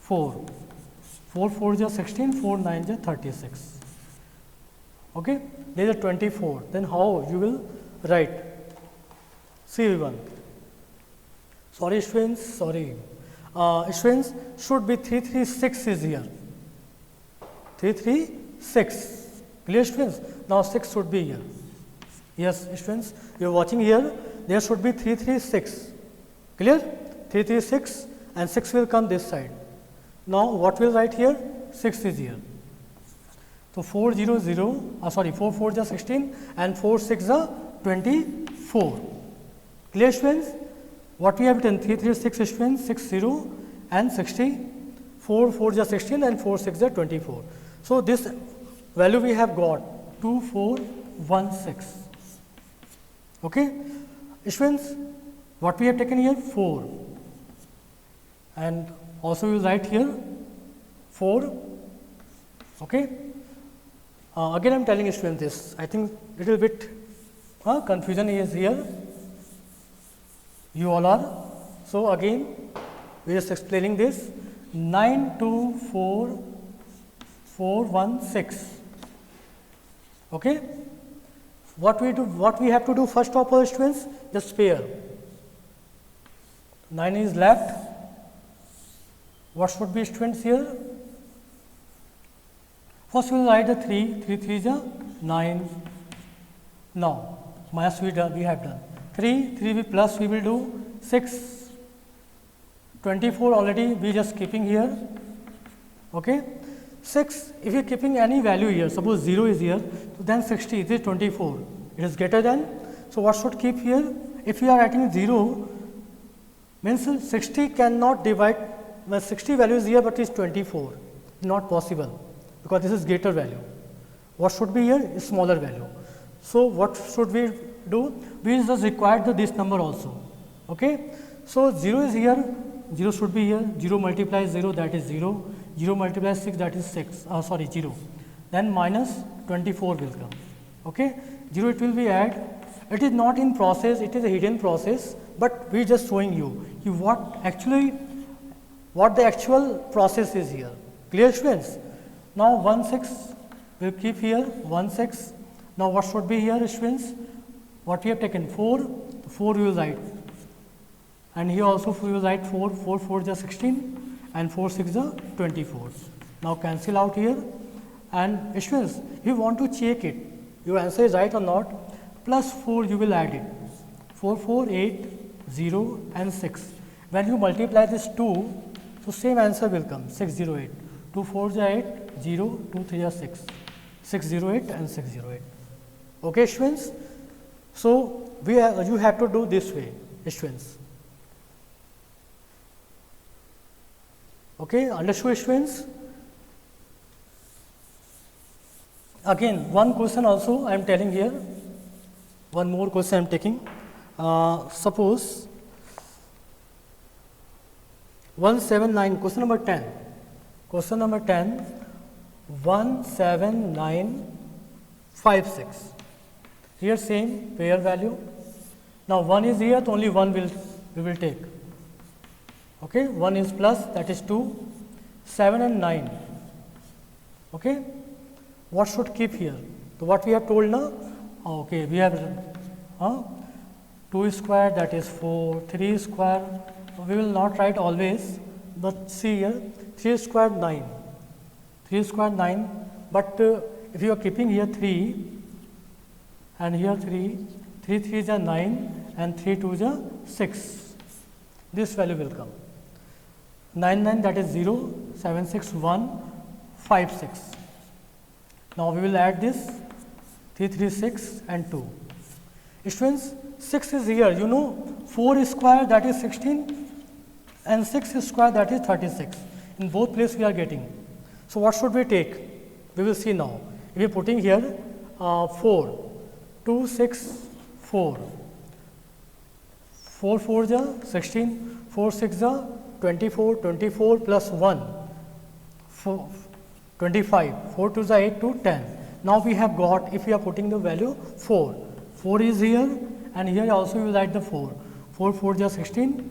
S1: 4. 4 4 is 16, 4 9 is 36. Okay. There is a 24. Then how you will write? See one. Sorry students, sorry. Students, should be 336 is here. 336. Clear students? Now 6 should be here. Yes students, you are watching here, there should be 336. Clear? 336 and 6 will come this side. Now what will write here? 6 is here. So 400, 4 4 is 16 and 4 6 is 24. Clear students? What we have written? 336 students, 60 and 60. 4 4 is 16 and 4 6 is 24. So this value we have got 2416. Okay. Students, what we have taken here? 4. And also we will write here 4. Okay. Again I am telling students this, I think little bit confusion is here, you all are. So again we are just explaining this, 924416. Okay. What we have to do first of all students, just pair. 9 is left. What should be students here? First we will write the 3, 3 3 is 9. Now minus we have done 3, 3 plus we will do 6, 24 already we just keeping here. Okay. 6, if you are keeping any value here, suppose 0 is here, so then 60, it is 24, it is greater than. So what should keep here? If you are writing 0, means 60 cannot divide, when 60 value is here, but it is 24, not possible, because this is greater value. What should be here? A smaller value. So what should we do? We just require this number also. Okay. So 0 is here, 0 should be here, 0 multiplies 0, that is 0, 0 multiplies 6, that is 0. Then minus 24 will come. Okay. 0 it will be add. It is not in process, it is a hidden process, but we just showing you what the actual process is here. Clear students? Now 1 6 we will keep here 1 6. Now what should be here students? What we have taken 4, 4 we will write, and here also we will write 4, 4 4 is 16, and 4 6 are 24. Now cancel out here, and students, if you want to check it, your answer is right or not, plus 4 you will add it, 4 4 8 0 and 6. When you multiply this 2, so same answer will come 608. 2 4 is 8, 0, 2 3 is 6, 608 and 608. Okay, students. So you have to do this way, students. Okay, understood, students? Again, one question also I am telling here. One more question I am taking. Suppose 179, question number 10. Question number 10, 17956. Here same pair value. Now 1 is here, so only 1 we will take. Okay, 1 is plus, that is 2, 7 and 9. Okay, what should keep here? So what we have told now? Okay, we have 2 square, that is 4, 3 square. We will not write always, but see here 3 square 9, 3 square 9. But if you are keeping here 3 and here 3, 3 3 is 9 and 3 2 is 6. This value will come 9 9, that is 0, 7 6 1 5 6. Now we will add this 3 3 6 and 2. Students, 6 is here, you know 4 square, that is 16 and 6 square, that is 36. In both places we are getting. So what should we take? We will see now. If we are putting here 4, 2 6 4, 4 4 is 16, 4 6 is 24, 24 plus 1, 25, 4 2 is 8 to 10. Now we have got, if we are putting the value 4, 4 is here, and here also you will write the 4, 4 4 is 16,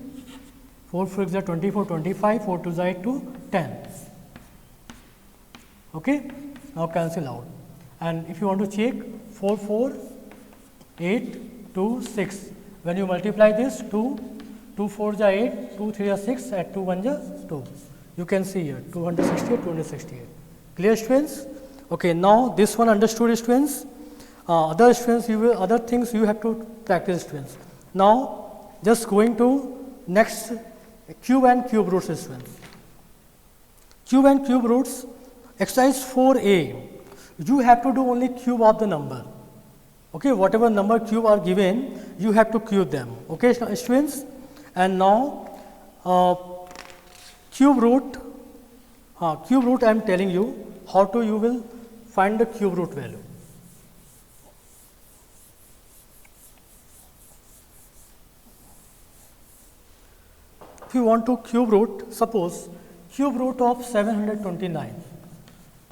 S1: 4 4 is 24, 25, 4 2 is 8 to 10. Okay, now cancel out. And if you want to check 4 4 8 2 6, when you multiply this 2 2 4 is 8, 2 3 is 6, add 2 1 is 2. You can see here 268, 268. Clear, students? Okay, now this one understood, students. Other students, other things you have to practice, students. Now just going to next, cube and cube roots, students. Cube and cube roots, exercise 4a. You have to do only cube of the number. Okay, whatever number cube are given, you have to cube them. Okay, students. And now cube root I am telling you how to you will find the cube root value. If you want to cube root, suppose cube root of 729.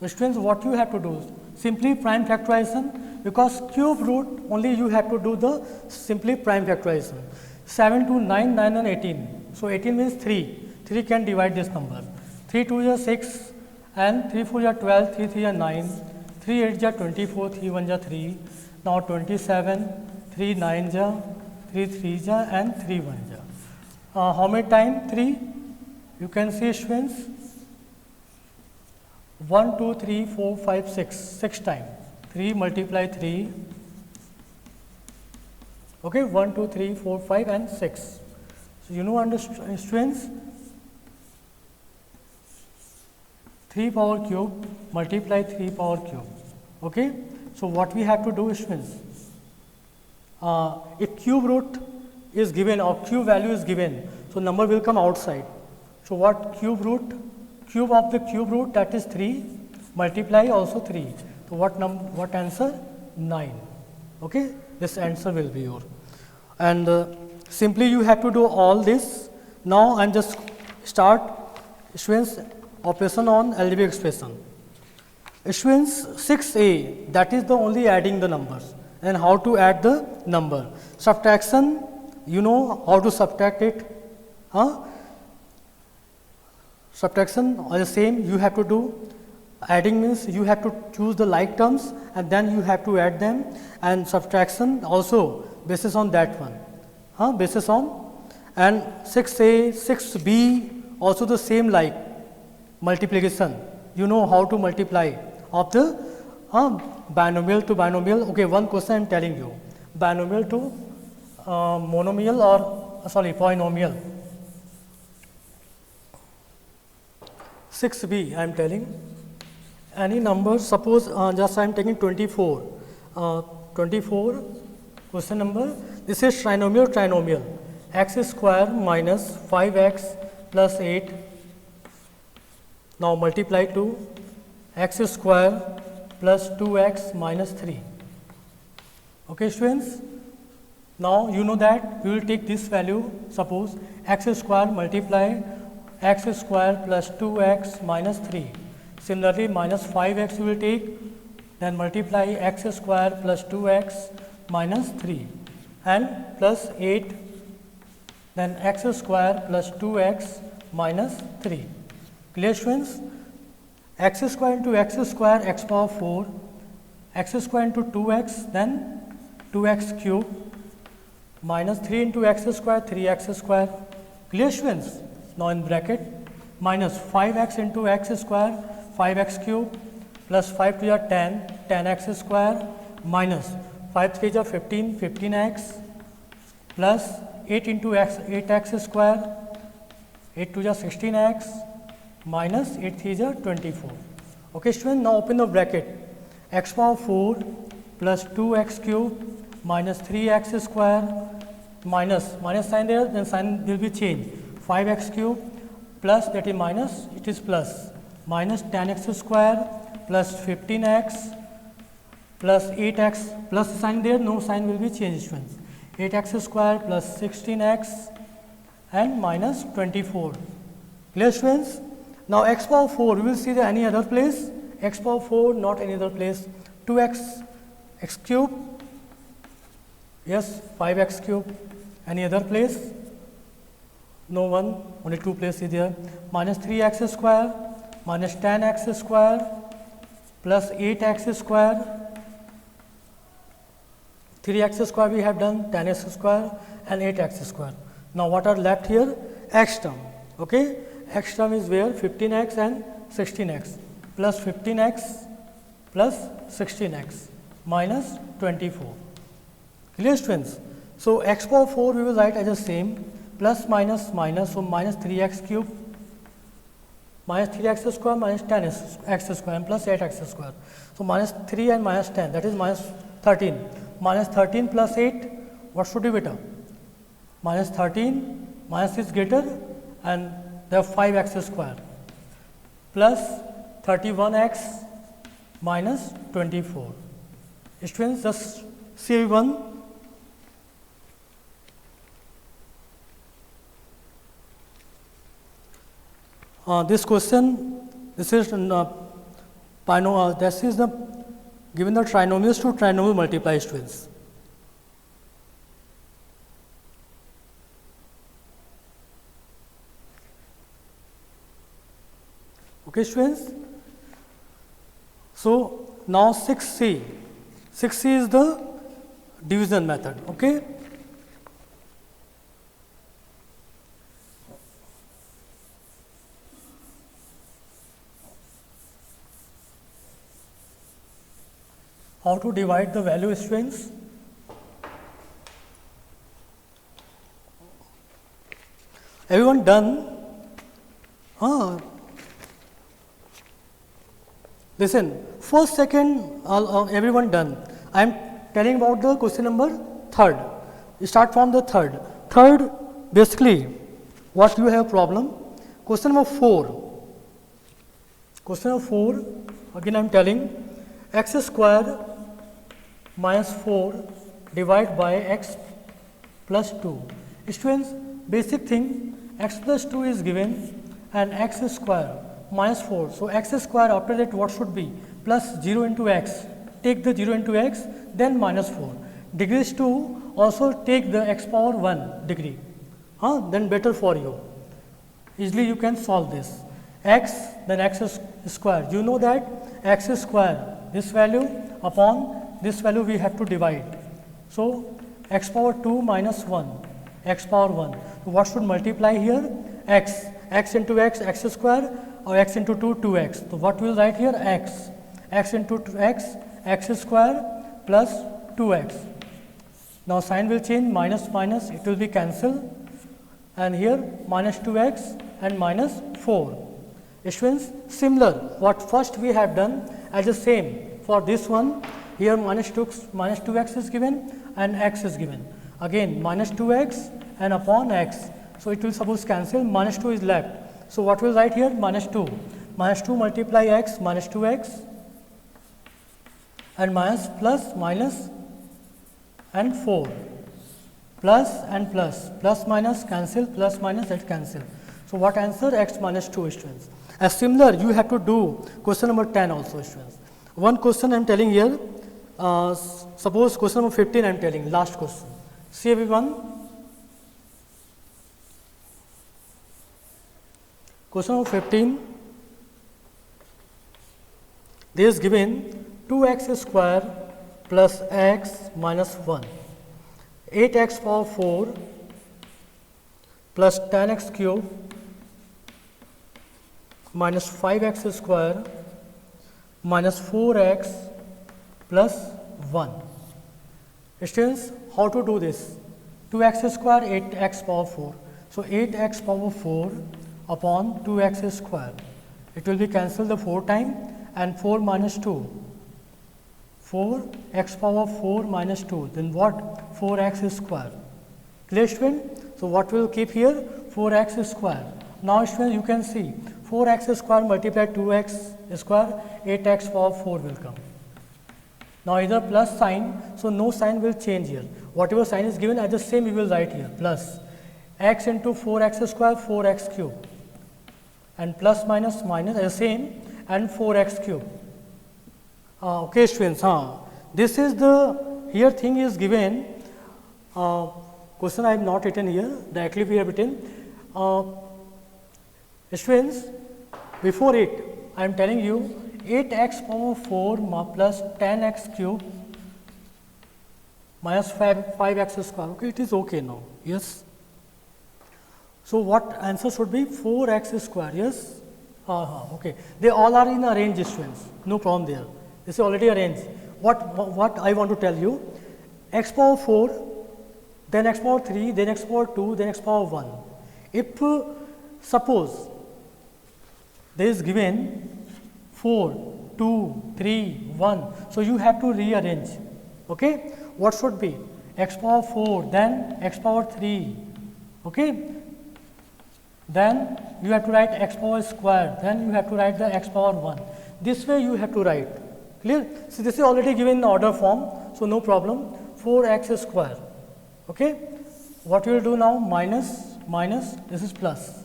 S1: So students, what you have to do? Simply prime factorization, because cube root only you have to do the simply prime factorization. 7 to 9, 9 and 18. So 18 means 3. 3 can divide this number. 3 2 is 6 and 3 4 is 12, 3 3 is 9, 3 8 is 24, 3 1 is 3. Now 27, 3 9 is 3 3 is and 3 1 is. How many times? 3. You can see, students, 1 2 3 4 5 6, 6 times. 3 multiply 3. Okay, 1 2 3 4 5 and 6. So you know, students, 3 power cube multiply 3 power cube. Okay, so what we have to do, students, if cube root is given or cube value is given, so number will come outside. So what cube root, cube of the cube root, that is 3, multiply also 3. So what answer? 9. Okay, this answer will be your. And simply you have to do all this. Now I am just start, students, operation on algebraic expression. Students, 6a, that is the only adding the numbers, and how to add the number. Subtraction, you know how to subtract it. Subtraction are the same, you have to do. Adding means you have to choose the like terms and then you have to add them, and subtraction also basis on that one. Basis on, and 6a, 6b also the same like multiplication. You know how to multiply of the binomial to binomial. Okay, one question I am telling you. Binomial to monomial or polynomial. 6b I am telling. Any number, suppose just I am taking 24. 24 question number. This is trinomial. X square minus 5x plus 8. Now multiply to x square plus 2x minus 3. Okay, students. Now you know that we will take this value, suppose x square multiply x square plus 2x minus 3. Similarly, minus 5x we will take, then multiply x square plus 2x minus 3 and plus 8, then x square plus 2x minus 3. Clear, students? X square into x square, x power 4, x square into 2x, then 2x cube, minus 3 into x square, 3x square. Clear, students? Now in bracket, minus 5x into x square, 5x cube, plus 5 to the 10, 10x square, minus 5 3 is 15, 15x, plus 8 into x, 8x square, 8 to the 16x, minus 8 3 is 24. Okay, students, now open the bracket. X power 4 plus 2x cube minus 3x square, minus sign there, then sign will be changed. 5x cube plus, that is minus, it is plus, minus 10x square plus 15x plus 8x, plus sign there, no sign will be changed, students. 8x square plus 16x and minus 24. Clear, students? Now x power 4, we will see the any other place. X power 4, not any other place. 2x x cube, yes, 5x cube, any other place? No one, only two places there. Minus 3x square, minus 10x square, plus 8x square, 3x square we have done, 10x square and 8x square. Now what are left here? X term. Okay, x term is where 15x and 16x, plus 15x plus 16x minus 24. Clear, students? So x power 4 we will write as the same, plus minus minus, so minus 3x cube, minus 3x square minus 10x square and plus 8x square. So minus 3 and minus 10, that is minus 13. Minus 13 plus 8, what should be better? Minus 13, minus is greater and there 5x square plus 31x minus 24. Students, just see one. This question, this is this is the given the trinomials to trinomial multiply, students. Okay, students. So now 6c is the division method. Okay. How to divide the value, students? Everyone done? Listen, first, second, everyone done. I am telling about the question number third. Start from the third. Third, basically, what you have problem? Question number 4. Question number 4, again I am telling, x square minus 4 divided by x plus 2. Students, basic thing, x plus 2 is given and x square minus 4. So x square, after that what should be? Plus 0 into x. Take the 0 into x, then minus 4. Degrees 2, also take the x power 1 degree. Then better for you. Easily you can solve this. X, then x square. You know that x square, this value upon this value we have to divide. So x power 2 minus 1, x power 1. So what should multiply here? X. x into x, x square, or x into 2, 2x. So what we will write here? X into x square plus 2x. Now sign will change, minus minus, it will be cancelled, and here minus 2x and minus 4. Students, similar what first we have done as the same for this one. Here minus 2x is given and x is given. Again minus 2x and upon x. So it will suppose cancel, minus 2 is left. So what we will write here? Minus 2. Minus 2 multiply x, minus 2x, and minus plus minus and 4, plus and plus minus cancel, plus minus that cancel. So what answer? X minus 2, students. As similar you have to do question number 10 also, students. One question I am telling here, suppose question number 15 I am telling, last question. See everyone. Question number 15, there is given 2x square plus x minus 1, 8x power 4 plus 10x cube minus 5x square minus 4x plus 1. Students, how to do this? 2x square, 8x power 4. So 8x power 4 upon 2x square. It will be cancelled the 4 time, and 4 minus 2. 4 x power 4 minus 2, then what? 4x square. Clear, student? So what we will keep here? 4x square. Now student, you can see 4x square multiplied 2x square, 8x power 4 will come. Now either plus sign, so no sign will change here. Whatever sign is given as the same we will write here, plus x into 4x square, 4x cube, and plus minus minus as the same, and 4x cube. Okay students, this is the, here thing is given, question I have not written here, directly we have written. Students, before it I am telling you 8x power 4 plus 10x cube minus 5x square. Okay, it is okay now. Yes. So what answer should be? 4x square. Yes. Okay. They all are in a range, students. No problem there. This is already arranged. What I want to tell you, x power 4, then x power 3, then x power 2, then x power 1. If suppose there is given 4, 2, 3, 1, so you have to rearrange. Okay, what should be? X power 4, then x power 3. Okay, then you have to write x power square, then you have to write the x power 1. This way you have to write. Clear? So this is already given in order form, so no problem. 4x square. Okay, what you will do now? Minus, this is plus.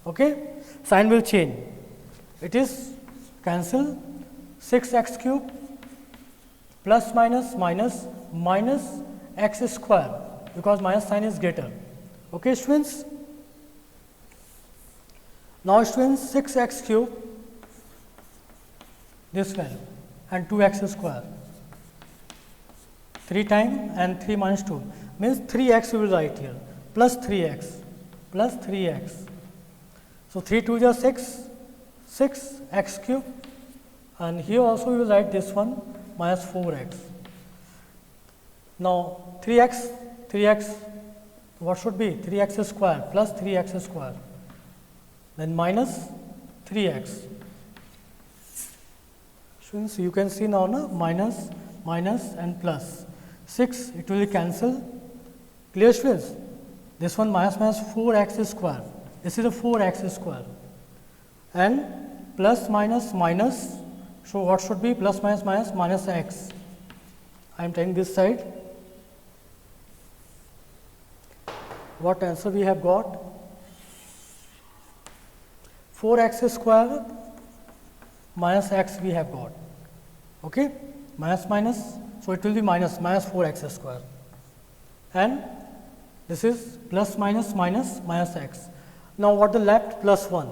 S1: Okay, sign will change. It is cancel, 6x cube plus minus minus x square, because minus sign is greater. Okay students. Now students, 6x cube, this value, and 2x square, 3 times and 3 minus 2 means 3x you will write here, plus 3x. So 3 2 is 6 x cube, and here also you will write this one minus 4x. Now 3x, what should be? 3x square plus 3x square, then minus 3x. Students, you can see now minus and plus 6, it will be cancelled. Clear students? This one minus 4x square, this is a 4x square, and plus minus, so what should be? Plus minus x. I am taking this side. What answer we have got? 4x square minus x we have got. Okay, minus, so it will be minus 4x square, and this is plus minus x. Now what the left? Plus 1.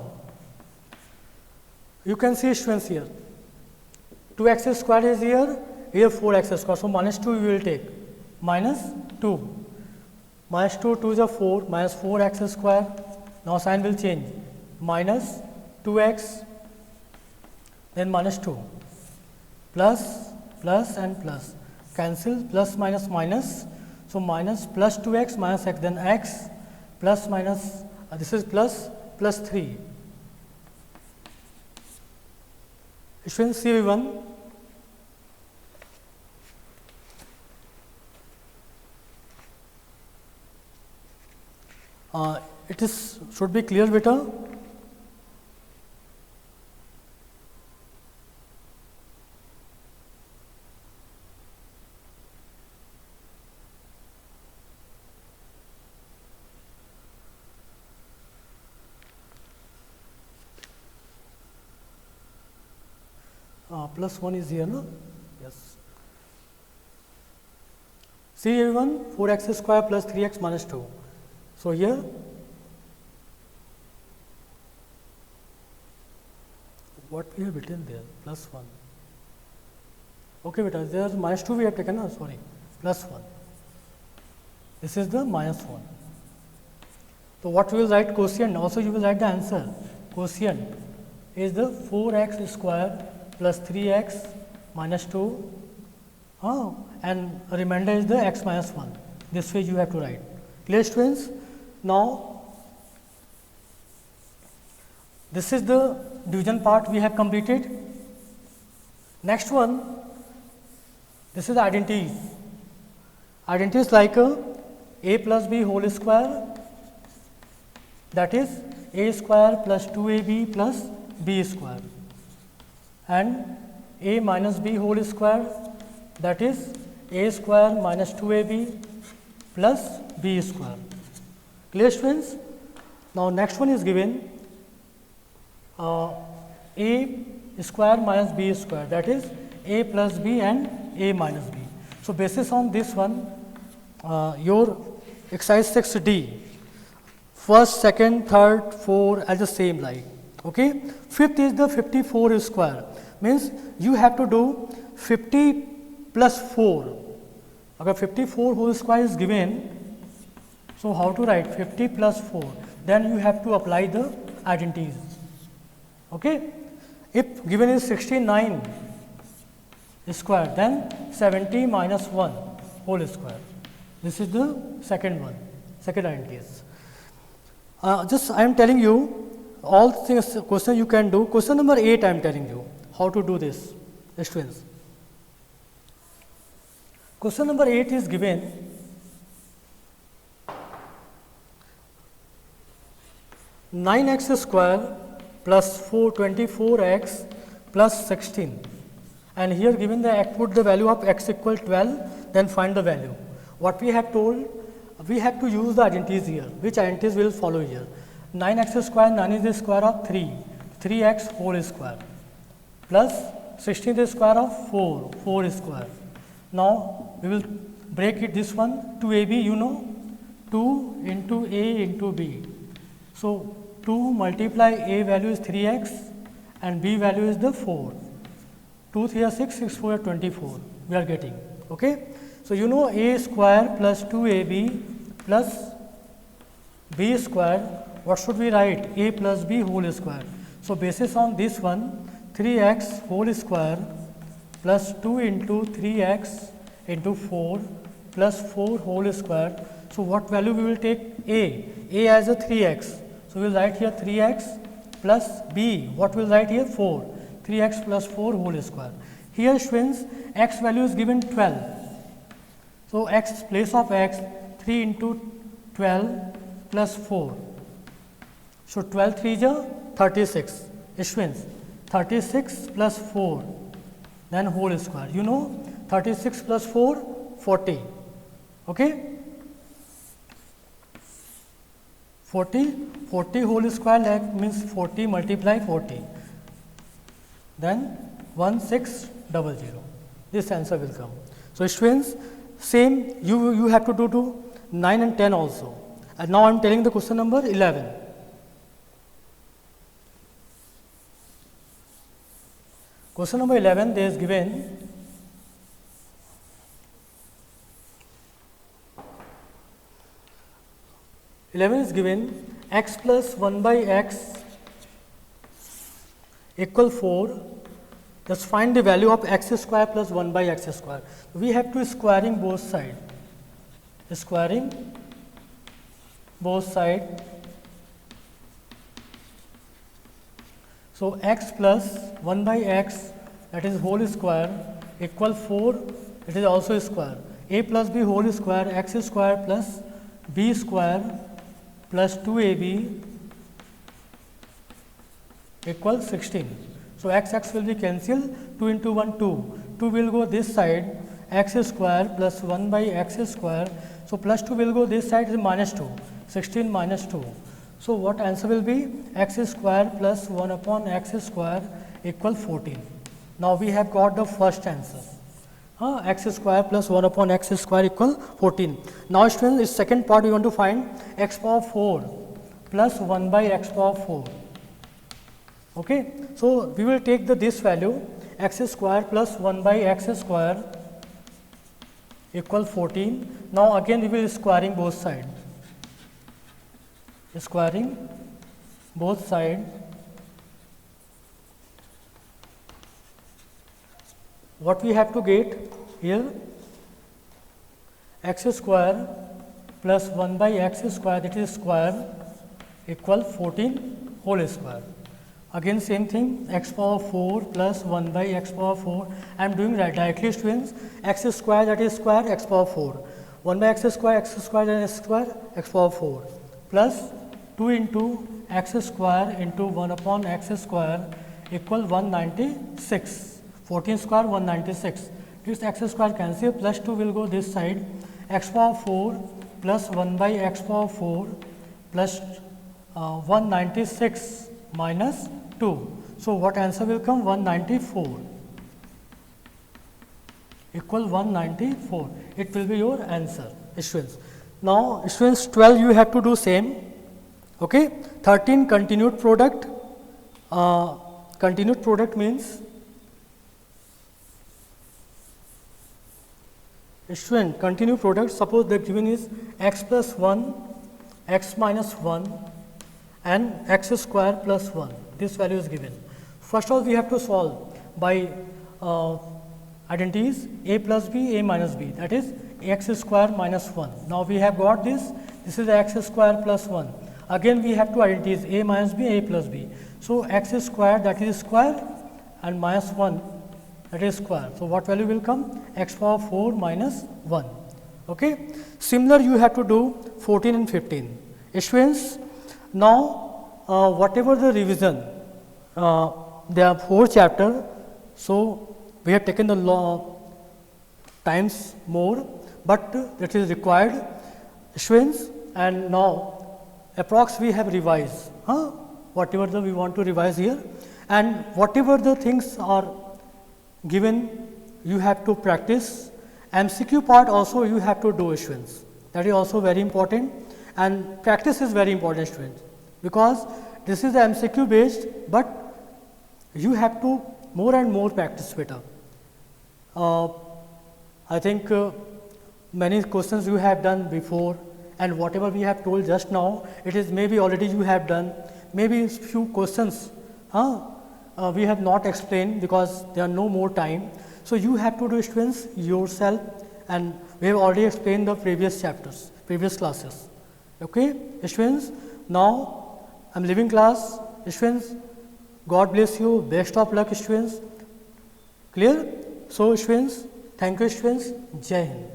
S1: You can see students here, 2x square is here 4x square, so minus 2 we will take, minus 2 2 is a 4, minus 4x square. Now sign will change, minus 2x, then minus 2, plus, plus and plus, cancel, plus minus minus, so minus plus 2x minus x, then x plus minus, this is plus 3. Students, CV1, it is should be clear beta. Plus 1 is here, no? Yes. See everyone, 4x square plus 3x minus 2. So here, what we have written there, plus 1. Okay, beta, there is minus 2 we have taken, no? Sorry, plus 1. This is the minus 1. So what we will write quotient, also you will write the answer. Quotient is the 4x square plus 3x minus 2, and remainder is the x minus 1. This way you have to write. Clear, students? Now, this is the division part we have completed. Next one, this is the identities. Identities like a plus b whole square, that is a square plus 2ab plus b square, and a minus b whole square, that is a square minus 2ab plus b square. Clear, students? Now, next one is given a square minus b square, that is a plus b and a minus b. So, basis on this one, your exercise 6D, first, second, third, fourth as the same like. Okay. Fifth is the 54 square, means you have to do 50 plus 4. Okay, 54 whole square is given. So, how to write 50 plus 4? Then you have to apply the identities. Okay. If given is 69 square, then 70 minus 1 whole square. This is the second one, second identities. Just I am telling you all things question you can do. Question number 8 I am telling you how to do this, students. Question number 8 is given 9x square plus 24x plus 16, and here given the put the value of x equal 12, then find the value. What we have told, we have to use the identities here. Which identities will follow here? 9x square, 9 is the square of 3, 3x whole square, plus 16 is the square of 4, 4 square. Now, we will break it this one, 2ab, you know, 2 into a into b. So, 2 multiply a value is 3x and b value is the 4. 2 3 are 6, 6 4 are 24, we are getting. Okay. So, you know a square plus 2ab plus b square, what should we write? A plus b whole square. So, basis on this one, 3x whole square plus 2 into 3x into 4 plus 4 whole square. So, what value we will take? A as a 3x. So, we will write here 3x plus b, what we will write here? 4, 3x plus 4 whole square. Here, students, x value is given 12. So, x place of x 3 into 12 plus 4. So, 12 3 is 36. Students, 36 plus 4, then whole square. You know 36 plus 4, 40. Okay? 40 whole square like means 40 multiply 40. Then 1600. This answer will come. So, students, same you have to do to 9 and 10 also. And now I am telling the question number 11. Question number 11, there is given x plus 1 by x equal 4. Just find the value of x square plus 1 by x square. We have to squaring both sides. Squaring both sides. So x plus 1 by x, that is whole square, equal 4, it is also square. A plus b whole square, x square plus b square plus 2ab equal 16. So x will be cancelled, 2 into 1 2, 2 will go this side, x square plus 1 by x square. So plus 2 will go this side, is minus 2, 16 minus 2. So what answer will be? X square plus 1 upon x square equal 14. Now we have got the first answer. X square plus 1 upon x square equal 14. Now students, this second part we want to find x power 4 plus 1 by x power 4. Okay. So we will take this value x square plus 1 by x square equal 14. Now again we will squaring both sides. Squaring both sides. What we have to get here? X square plus 1 by x square, that is square, equal 14 whole square. Again same thing, x power 4 plus 1 by x power 4. I am doing that directly students. X square, that is square, x power 4. 1 by x square, then x square, x power 4 plus 2 into x square into 1 upon x square equal 196. 14 square 196. This x square cancel, plus 2 will go this side, x power 4 plus 1 by x power 4 plus 196 minus 2. So what answer will come? 194 equal 194. It will be your answer, students. Now students, 12 you have to do same. Okay. 13 continued product. Continued product means, student, continued product, suppose the given is x plus 1, x minus 1 and x square plus 1. This value is given. First of all, we have to solve by identities a plus b, a minus b, that is x square minus 1. Now we have got this. This is x square plus 1. Again we have to identities a minus b, a plus b. So x square, that is square, and minus 1, that is square. So what value will come? X power 4 minus 1. Okay. Similar you have to do 14 and 15. Students, now whatever the revision, there are 4 chapters. So we have taken the law times more, but that is required, students. And now approx we have revised, whatever we want to revise here, and whatever the things are given you have to practice. MCQ part also you have to do, students. That is also very important, and practice is very important, students, because this is the MCQ based, but you have to more and more practice better. I think many questions you have done before, and whatever we have told just now, it is maybe already you have done. Maybe few questions we have not explained because there are no more time. So you have to do, students, yourself, and we have already explained the previous chapters, previous classes. Okay, students. Now I am leaving class, students. God bless you. Best of luck, students. Clear? So students, thank you, students. Jai Hind.